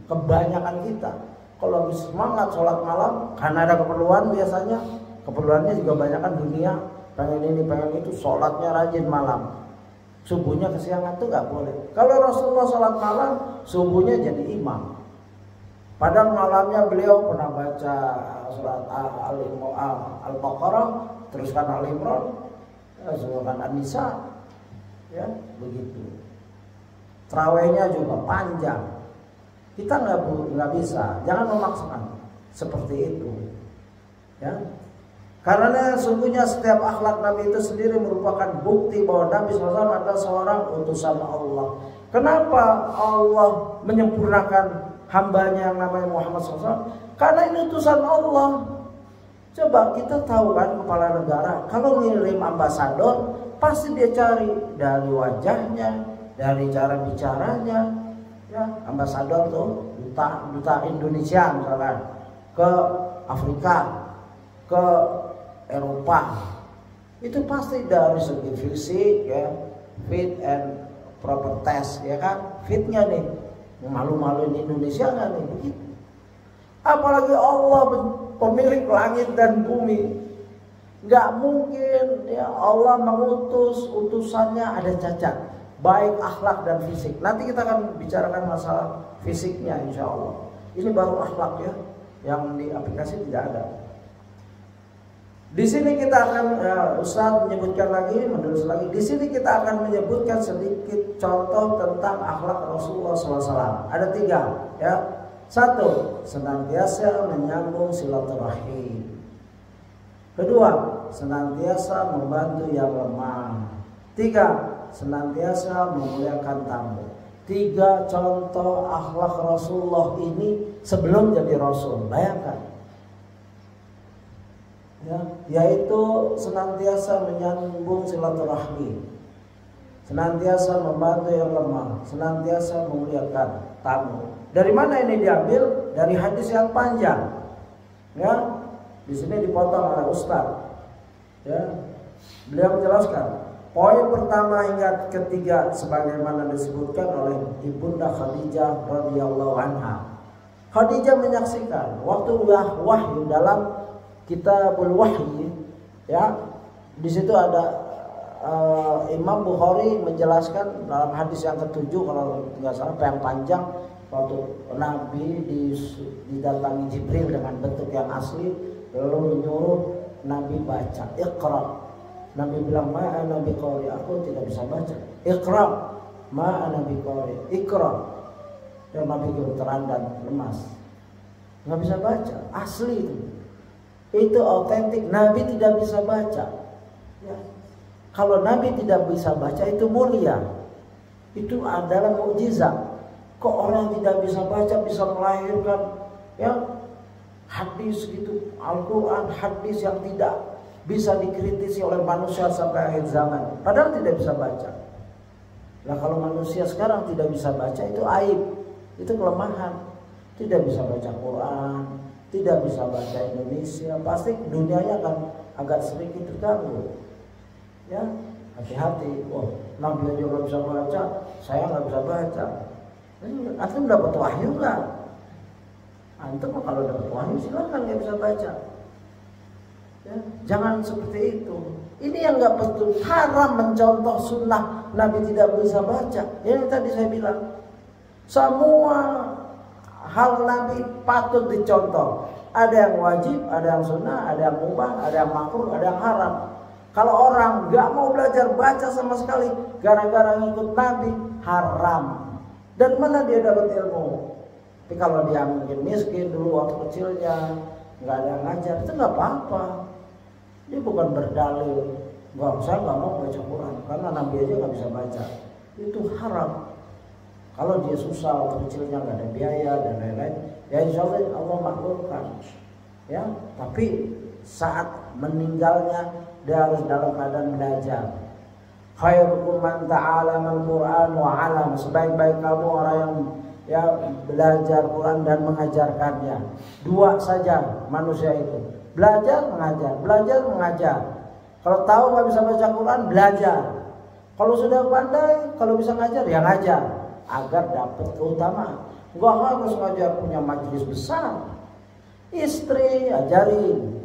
kebanyakan kita. Kalau habis semangat sholat malam, karena ada keperluan biasanya, keperluannya juga banyakkan dunia, pengen ini, pengen itu, sholatnya rajin malam. Subuhnya kesiangan itu nggak boleh. Kalau Rasulullah sholat malam, subuhnya jadi imam. Padahal malamnya beliau pernah baca surat Al-Baqarah, teruskan Al-Imran, surah An-Nisa, ya begitu. Tarawihnya juga panjang. Kita nggak bisa, jangan memaksakan seperti itu, ya. Karena sungguhnya setiap akhlak Nabi itu sendiri merupakan bukti bahwa Nabi SAW adalah seorang utusan Allah. Kenapa Allah menyempurnakan hambanya yang namanya Muhammad SAW? Karena ini utusan Allah. Coba kita tahu kan, kepala negara kalau ngirim ambasador pasti dia cari dari wajahnya, dari cara bicaranya, ya, ambasador tuh, duta Indonesia misalkan ke Afrika, ke Eropa, itu pasti dari segi fisik ya, fit and proper test ya kan, fitnya nih, malu-maluin Indonesia nggak nih begitu. Apalagi Allah pemilik langit dan bumi, nggak mungkin ya Allah mengutus utusannya ada cacat, baik akhlak dan fisik. Nanti kita akan bicarakan masalah fisiknya insya Allah. Ini baru akhlak ya, yang di aplikasi tidak ada. Di sini kita akan Ustaz menyebutkan lagi, menulis lagi. Di sini kita akan menyebutkan sedikit contoh tentang akhlak Rasulullah SAW. Ada 3 ya. 1, senantiasa menyambung silaturahim. 2, senantiasa membantu yang lemah. 3, senantiasa memuliakan tamu. 3 contoh akhlak Rasulullah ini sebelum jadi Rasul. Bayangkan. Ya, yaitu senantiasa menyambung silaturahmi, senantiasa membantu yang lemah, senantiasa memuliakan tamu. Dari mana ini diambil? Dari hadis yang panjang. Ya, di sini dipotong oleh Ustaz. Ya, beliau menjelaskan poin pertama hingga ketiga sebagaimana disebutkan oleh Ibunda Khadijah radhiyallahu anha. Khadijah menyaksikan waktu wahyu dalam Kitabul Wahyi ya, di situ ada Imam Bukhari menjelaskan dalam hadis yang ke-7 kalau nggak salah, yang panjang, waktu Nabi didatangi Jibril dengan bentuk yang asli lalu menyuruh Nabi baca Iqra. Nabi bilang ma ana biqari, aku tidak bisa baca. Iqra, ma ana biqari, Iqra. Dan Nabi gemeteran dan lemas, nggak bisa baca, asli itu autentik. Nabi tidak bisa baca ya. Kalau Nabi tidak bisa baca itu mulia, itu adalah mukjizat. Kok orang tidak bisa baca bisa melahirkan ya hadis gitu, Al-Quran, hadis yang tidak bisa dikritisi oleh manusia sampai akhir zaman, padahal tidak bisa baca. Nah kalau manusia sekarang tidak bisa baca itu aib, itu kelemahan. Tidak bisa baca Quran, tidak bisa baca Indonesia, pasti dunianya akan agak sedikit terganggu. Ya, hati-hati. Oh, Nabi aja nggak bisa baca, saya nggak bisa baca. Antum dapat wahyu nggak? Antum kalau dapat wahyu silakan nggak bisa baca. Ya, jangan seperti itu. Ini yang nggak betul. Haram mencontoh sunnah Nabi tidak bisa baca. Yang tadi saya bilang, semua hal Nabi patut dicontoh. Ada yang wajib, ada yang sunnah, ada yang mubah, ada yang makruh, ada yang haram. Kalau orang nggak mau belajar baca sama sekali gara-gara ngikut Nabi, haram. Dan mana dia dapat ilmu? Tapi kalau dia mungkin miskin dulu waktu kecilnya, nggak ada yang ngajar, itu nggak apa-apa. Dia bukan berdalil, saya nggak mau baca Quran karena Nabi aja nggak bisa baca. Itu haram. Kalau dia susah waktu kecilnya nggak ada biaya dan lain-lain, ya insya Allah makbulkan. Ya, tapi saat meninggalnya dia harus dalam keadaan belajar. Khairukum man ta'allama al-Quran wa 'alam. Sebaik-baik kamu orang yang ya belajar Quran dan mengajarkannya. 2 saja manusia itu. Belajar, mengajar, belajar, mengajar. Kalau tahu nggak bisa baca Quran, belajar. Kalau sudah pandai, kalau bisa ngajar, ya ngajar. Agar dapat keutamaan. Nggak harus ngajar punya majelis besar. Istri ajarin.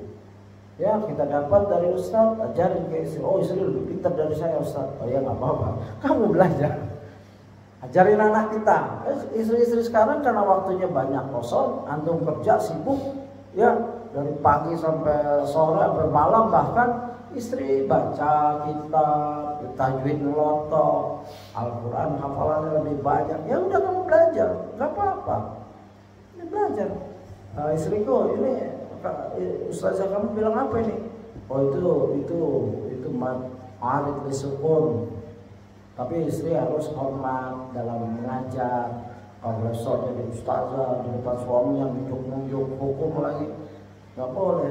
Ya kita dapat dari Ustaz, ajarin ke istri. Oh istri lebih pintar dari saya Ustaz. Oh ya nggak apa-apa. Kamu belajar. Ajarin anak kita. Istri-istri sekarang karena waktunya banyak kosong, antum kerja sibuk, ya dari pagi sampai sore sampai malam, bahkan istri baca kitab, tajwid melotok, Al-Quran hafalannya lebih banyak. Ya udah kamu belajar, nggak apa-apa. Ini belajar. Istriku ini Ustazah kamu bilang apa ini? Oh itu ma'arif lisukun. Tapi istri harus hormat dalam mengajar. Kalau besok jadi ustazah di depan suami yang nunjuk-nunjuk hukum lagi, nggak boleh.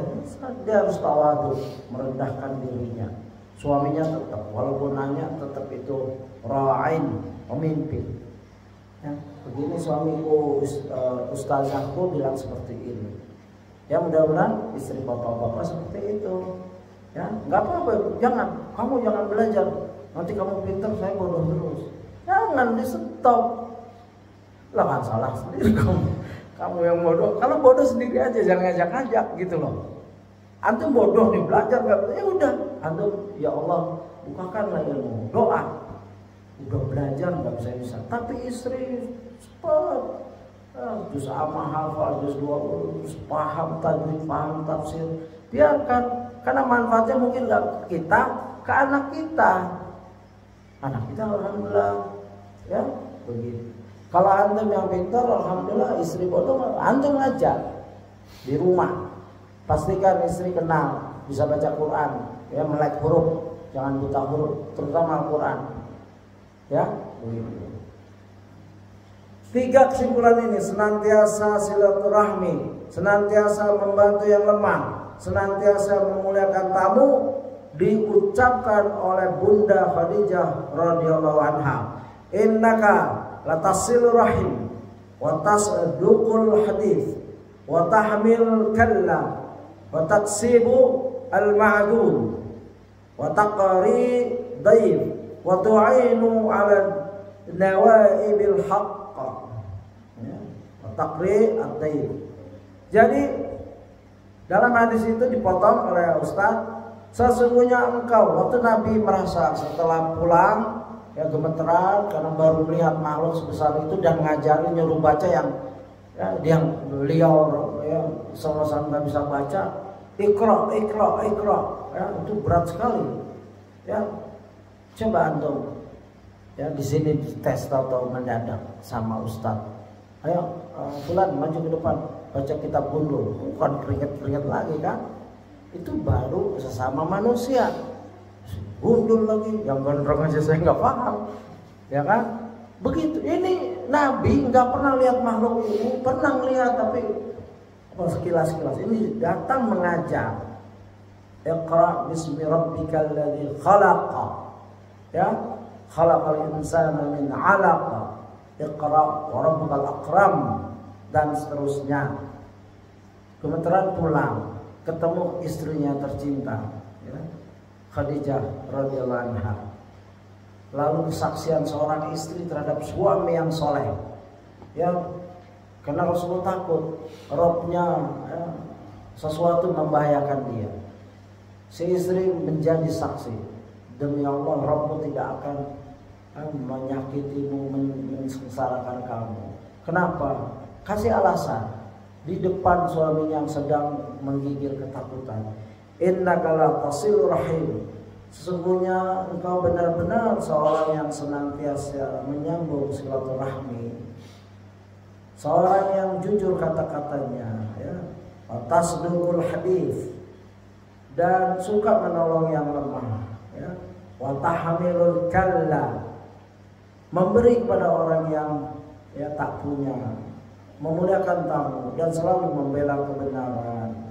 Dia harus tawadhu, merendahkan dirinya. Suaminya tetap, walaupun nanya tetap itu ra'in, pemimpin. Ya, begini suamiku, ustazahku bilang seperti ini. Ya mudah-mudahan istri bapak-bapak seperti itu. Ya, nggak apa-apa, kamu jangan belajar. Nanti kamu pintar, saya bodoh terus. Jangan di stop. Lah kan salah sendiri kamu yang bodoh. Kalau bodoh sendiri aja, jangan ngajak-ngajak gitu loh. Antum bodoh nih belajar nggak? Ya udah, antum ya Allah bukakanlah ilmu, doa. Udah belajar nggak bisa. Tapi istri cepat, juz amma hafal, juz 20, paham tajwid, paham tafsir. Biarkan, karena manfaatnya mungkin nggak ke kita, ke anak kita. Anak kita alhamdulillah, ya begitu. Kalau antum yang pintar, alhamdulillah, istri bodoh, antum ngajar di rumah. Pastikan istri kenal, bisa baca Quran, ya melek huruf, jangan buta huruf, terutama Al-Quran. Ya, begitu. 3 kesimpulan ini, senantiasa silaturahmi, senantiasa membantu yang lemah, senantiasa memuliakan tamu, diucapkan oleh Bunda Khadijah radhiyallahu anha. Innaka latasilur rahim wa tasduqul hadits wa tahmil kalla wa taksibu al-ma'dum wa taqri dayf wa tu'inu 'ala nawaibil haqq wa taqri ad-dayf. Jadi dalam hadis itu dipotong oleh Ustaz, sesungguhnya engkau, waktu Nabi merasa setelah pulang ya gemeteran karena baru melihat makhluk sebesar itu dan ngajarin nyuruh baca yang ya, beliau ya sama-sama nggak bisa baca, ikra ya, itu berat sekali ya. Coba antum ya di sini tes atau mendadak sama Ustadz, ayo Fulan maju ke depan baca kitab gundul, bukan keringet lagi kan, itu baru sesama manusia. Gundul lagi, yang gondrong aja saya nggak paham, ya kan? Begitu. Ini Nabi nggak pernah lihat makhluk ini, pernah lihat tapi sekilas-sekilas. Ini datang mengajar. Iqra bismi rabbikal ladzi khalaqa. Ya, khalaqal insana min 'alaqa. Iqra wa rabbukal akram dan seterusnya. Kebetulan pulang, ketemu istrinya tercinta, ya. Khadijah radhiyallahu anha. Lalu kesaksian seorang istri terhadap suami yang soleh, ya, karena Rasulullah takut Robnya ya, sesuatu membahayakan dia. Si istri menjadi saksi, demi Allah Robmu tidak akan menyakitimu, mensengsarakan kamu. Kenapa? Kasih alasan di depan suaminya yang sedang menggigil ketakutan. Innaka la tasilur rahim. Sesungguhnya engkau benar-benar seorang yang senantiasa menyambung silaturahmi, seorang yang jujur kata-katanya, ya, tasdukul hadis, dan suka menolong yang lemah, ya, wa tahmilul kalla, memberi kepada orang yang ya tak punya, memuliakan tamu dan selalu membela kebenaran.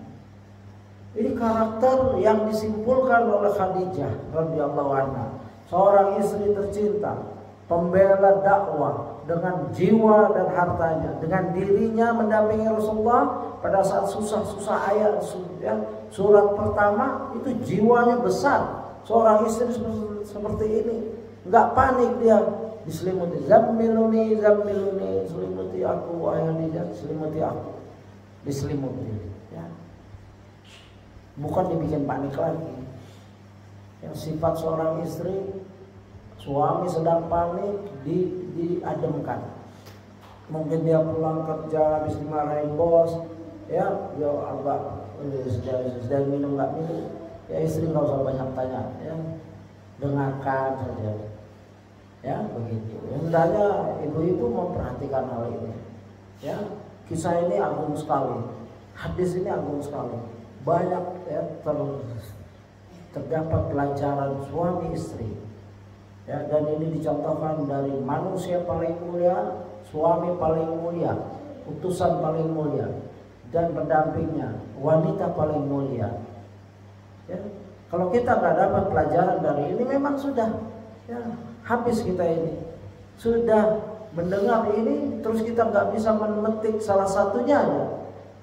Ini karakter yang disimpulkan oleh Khadijah radhiyallahu anha, seorang istri tercinta, pembela dakwah dengan jiwa dan hartanya, dengan dirinya mendampingi Rasulullah pada saat susah-susah ayat surat pertama itu jiwanya besar. Seorang istri seperti ini nggak panik, dia diselimuti, zammiluni selimuti aku, wahai Khadijah, selimuti aku, diselimuti. Bukan dibikin panik lagi. Yang sifat seorang istri, suami sedang panik, diademkan. Mungkin dia pulang kerja habis dimarahin bos, ya agak sedang minum nggak minum, ya istri nggak usah banyak tanya, ya dengarkan saja, ya begitu. Hendaknya ibu-ibu memperhatikan hal ini. Ya, kisah ini agung sekali, hadis ini agung sekali. Banyak ya, terdapat pelajaran suami istri, ya, dan ini dicontohkan dari manusia paling mulia, suami paling mulia, utusan paling mulia, dan pendampingnya wanita paling mulia. Ya, kalau kita nggak dapat pelajaran dari ini, memang sudah ya, habis kita ini, sudah mendengar ini terus kita nggak bisa memetik salah satunya aja.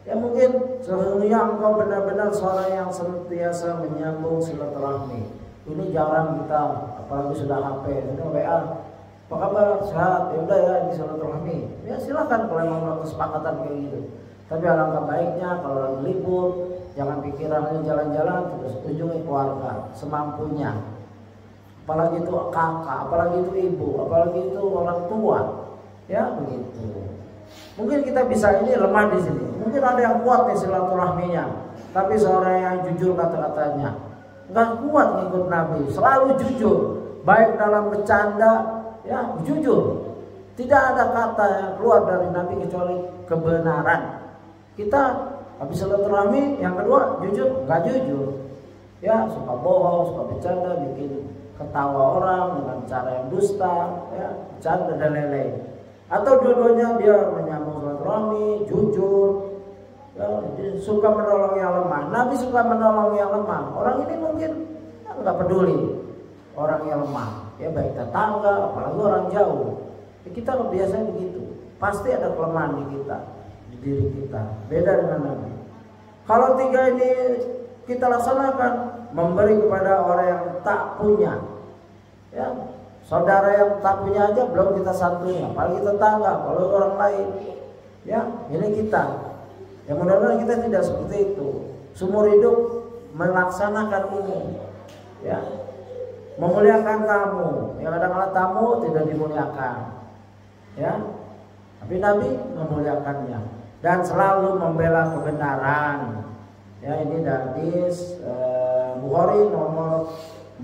Ya mungkin sesungguhnya engkau benar-benar seorang yang senantiasa menyambung silaturahmi. Ini jarang kita, apalagi sudah HP, sudah WA. Apa kabar? Sehat? Ya udah ya, ini silaturahmi. Ya silakan kalau memang kesepakatan kayak gitu. Tapi alangkah baiknya kalau lagi libur, jangan pikirannya jalan-jalan, terus kunjungi keluarga semampunya. Apalagi itu kakak, apalagi itu ibu, apalagi itu orang tua, ya begitu. Mungkin kita bisa ini lemah di sini. Mungkin ada yang kuat nih silaturahminya, tapi seorang yang jujur kata-katanya, nggak kuat ngikut Nabi, selalu jujur, baik dalam bercanda, ya jujur. Tidak ada kata yang keluar dari Nabi kecuali kebenaran. Kita habis silaturahmi, yang kedua jujur, nggak jujur, ya suka bohong, suka bercanda, bikin ketawa orang dengan cara yang dusta, ya bercanda dan lain-lain. Atau dua-duanya dia menyambung silaturahmi, jujur, ya, suka menolong yang lemah. Nabi suka menolong yang lemah. Orang ini mungkin nggak peduli orang yang lemah, ya baik tetangga, apalagi orang jauh. Ya, kita biasanya begitu. Pasti ada kelemahan di kita, di diri kita. Beda dengan Nabi. Kalau tiga ini kita laksanakan, memberi kepada orang yang tak punya, ya. Saudara yang tak punya aja belum kita santuni, apalagi tetangga, kalau orang lain, ya ini kita. Ya mudah-mudahan kita tidak seperti itu. Seumur hidup melaksanakan ini, ya memuliakan tamu. Ya kadang-kadang tamu tidak dimuliakan, ya. Tapi Nabi memuliakannya dan selalu membela kebenaran. Ya ini dari Bukhari nomor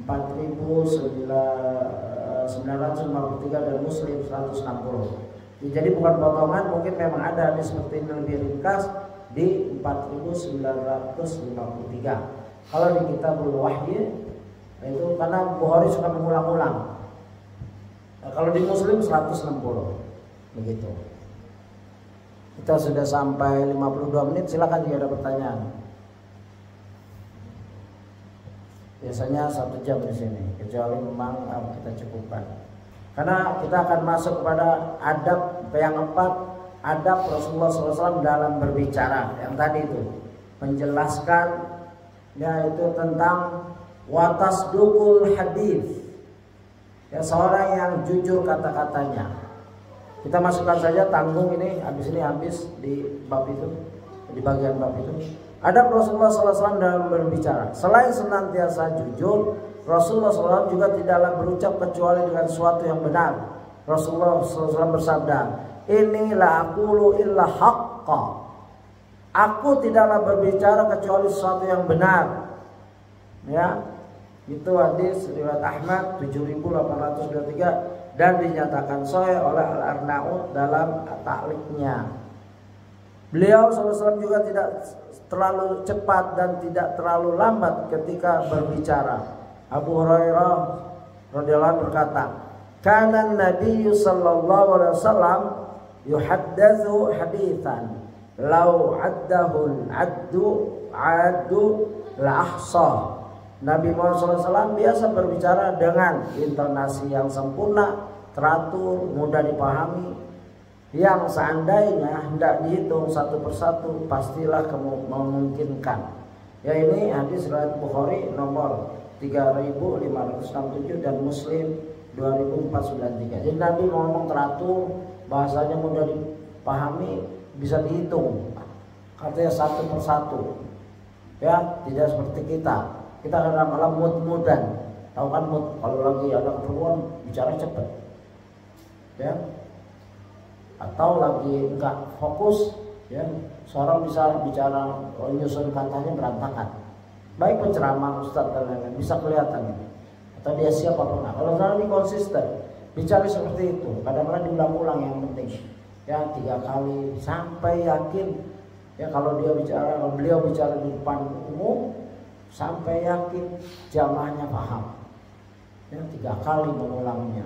4953 dan Muslim 160. Jadi bukan potongan, mungkin memang ada seperti ini lebih ringkas di 4953. Kalau di Kitabul Wahyi itu karena Bukhari suka mengulang-ulang. Nah, kalau di Muslim 160 begitu. Kita sudah sampai 52 menit, silakan jika ada pertanyaan. Biasanya 1 jam di sini, kecuali memang kita cukupkan. Karena kita akan masuk kepada adab yang keempat, adab Rasulullah SAW dalam berbicara. Yang tadi itu menjelaskan, yaitu tentang watasdukul hadis. Ya seorang yang jujur kata-katanya. Kita masukkan saja tanggung ini, habis di bab itu, di bagian bab itu. Adab Rasulullah SAW dalam berbicara. Selain senantiasa jujur, Rasulullah SAW juga tidaklah berucap kecuali dengan sesuatu yang benar. Rasulullah SAW bersabda, "Inilah aqulu illa haqqa." Aku tidaklah berbicara kecuali sesuatu yang benar. Ya, itu hadis riwayat Ahmad 7823 dan dinyatakan sahih oleh Al-Arnaud dalam ta'liqnya. Beliau SAW juga tidak terlalu cepat dan tidak terlalu lambat ketika berbicara. Abu Hurairah radhiyallahu anhu berkata, "Kana Nabi sallallahu alaihi wasallam yuhaddatsu haditsan law addahu addu la ahsa." Nabi Muhammad SAW biasa berbicara dengan intonasi yang sempurna, teratur, mudah dipahami, yang seandainya hendak dihitung satu persatu pastilah memungkinkan. Ya ini hadis riwayat Bukhari nomor 3567 dan Muslim 2493. Jadi Nabi ngomong teratur, bahasanya mudah dipahami, bisa dihitung. Katanya satu persatu. Ya, tidak seperti kita. Kita kadang-kadang mud-mudan. Tahu kan mud, kalau lagi ada keperluan bicara cepat. Ya. Atau lagi enggak fokus, ya seorang bisa bicara nyusun katanya berantakan. Baik penceramah, ustadz dan lain-lain bisa kelihatan ini. Atau dia siap apa enggak. Kalau Nabi konsisten bicara seperti itu, kadang-kadang diulang-ulang yang penting. Ya 3 kali sampai yakin. Ya kalau beliau bicara di depan umum sampai yakin jamaahnya paham. Ya 3 kali mengulangnya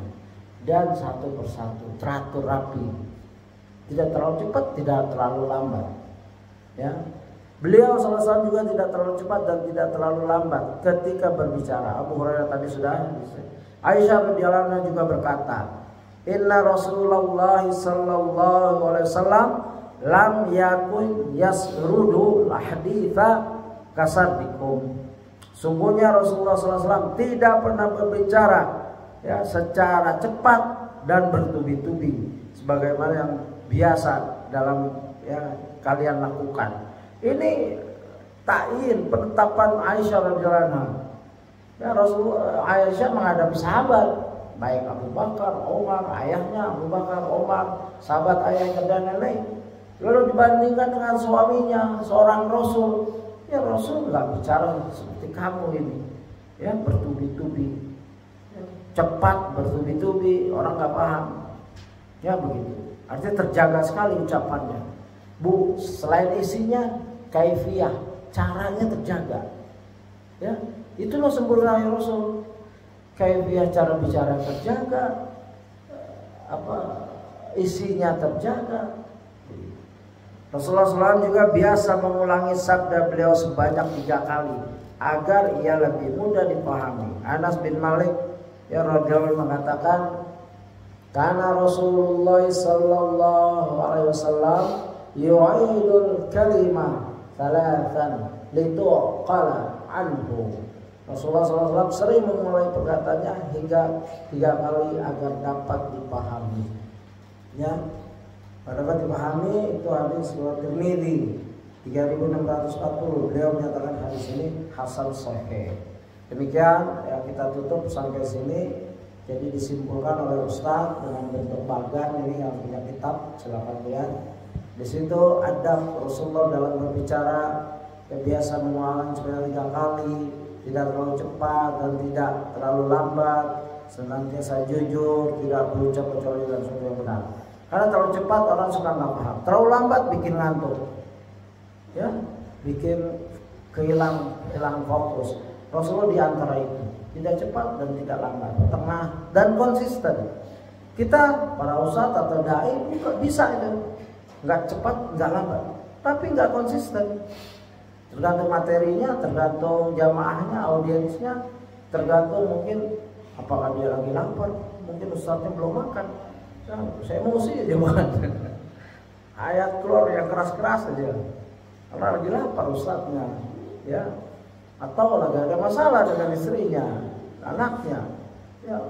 dan satu persatu teratur rapi. Tidak terlalu cepat, tidak terlalu lambat. Ya, beliau SAW juga tidak terlalu cepat dan tidak terlalu lambat ketika berbicara. Abu Hurairah tadi sudah. Aisyah radhiyallahu anha juga berkata, Inna Rasulullah sallallahu alaihi wasallam lam yakun yasrudu haditha kasadikum. Sungguhnya Rasulullah SAW tidak pernah berbicara ya secara cepat dan bertubi-tubi sebagaimana yang biasa dalam ya kalian lakukan. Ini ta'yin penetapan Aisyah radhiyallahu anha. Ya Rasulullah Aisyah menghadapi sahabat, baik Abu Bakar, Umar, ayahnya Abu Bakar, Umar, sahabat ayah dan nenek. Lalu dibandingkan dengan suaminya, seorang Rasul. Ya Rasul nggak bicara seperti kamu ini, ya bertubi-tubi, ya, cepat bertubi-tubi, orang nggak paham, ya begitu. Artinya terjaga sekali ucapannya. Bu, selain isinya, kaifiyah, caranya terjaga. Ya, itulah sempurna Rasul. Kaifiyah cara bicara terjaga, isinya terjaga. Rasulullah SAW juga biasa mengulangi sabda beliau sebanyak 3 kali agar ia lebih mudah dipahami. Anas bin Malik ya radhiyallahu mengatakan, karena Rasulullah sallallahu alaihi wasallam yu'idul kalimah thalathan lituqala anhu. Rasulullah SAW sering memulai perkataannya hingga 3 kali agar dapat dipahami. Ya. Dapat dipahami itu hadis riwayat Tirmidzi 3640. Beliau menyatakan hadis ini hasan sahih. Demikian ya kita tutup sampai sini. Jadi disimpulkan oleh Ustaz dengan bentuk bagan ini yang punya kitab, silakan lihat. Di situ adab Rasulullah dalam berbicara yang biasa mengulang sebanyak 3 kali, tidak terlalu cepat dan tidak terlalu lambat, senantiasa jujur, tidak berucap kecuali dalam sesuatu yang benar. Karena terlalu cepat orang suka nggak paham, terlalu lambat bikin ngantuk, ya, bikin kehilang fokus. Rasulullah di antara itu, tidak cepat dan tidak lambat, tengah dan konsisten. Kita para ustadz atau dai juga bisa itu, nggak cepat, nggak lambat, tapi nggak konsisten. Tergantung materinya, tergantung jamaahnya, audiensnya, tergantung mungkin apakah dia lagi lapar, mungkin ustadznya belum makan. Nah, saya emosi aja bukan ayat keluar yang keras-keras aja karena lagi lapar ustadznya, ya, atau lagi ada masalah dengan istrinya, anaknya, ya.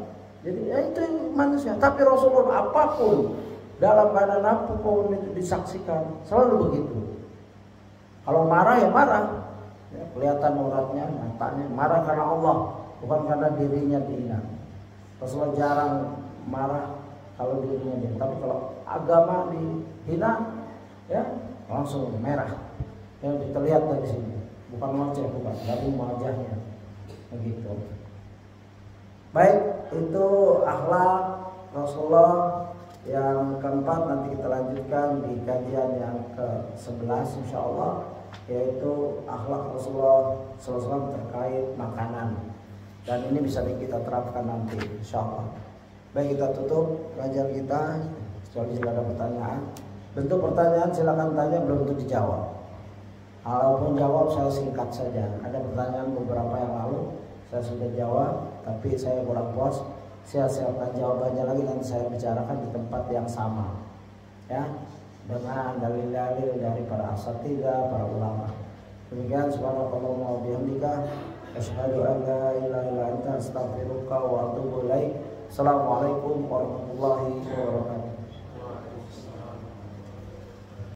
Jadi ya itu manusia. Tapi Rasulullah apapun dalam keadaan apapun itu disaksikan selalu begitu. Kalau marah ya marah, ya, kelihatan uratnya, matanya marah karena Allah, bukan karena dirinya dihina. Rasulullah jarang marah kalau dirinya dia, tapi kalau agama dihina ya langsung merah. Yang terlihat dari sini, bukan wajah, bukan dari wajahnya, begitu. Baik, itu akhlak Rasulullah yang keempat. Nanti kita lanjutkan di kajian yang ke-11 insyaallah, yaitu akhlak Rasulullah SAW terkait makanan. Dan ini bisa kita terapkan nanti insyaallah. Baik, kita tutup kajian kita. Kecuali jika ada pertanyaan, bentuk pertanyaan silakan tanya, belum tentu dijawab. Kalaupun jawab saya singkat saja. Ada pertanyaan beberapa yang lalu saya sudah jawab, tapi saya kurang puas. Saya siapkan jawabannya lagi, nanti saya bicarakan di tempat yang sama, ya, dengan dalil-dalil dari para asatidzah, para ulama. Demikian, subhanakallahumma wa bihamdika, asyhadu an la ilaha illa anta, astaghfiruka wa atubu ilaik. Assalamualaikum warahmatullahi wabarakatuh.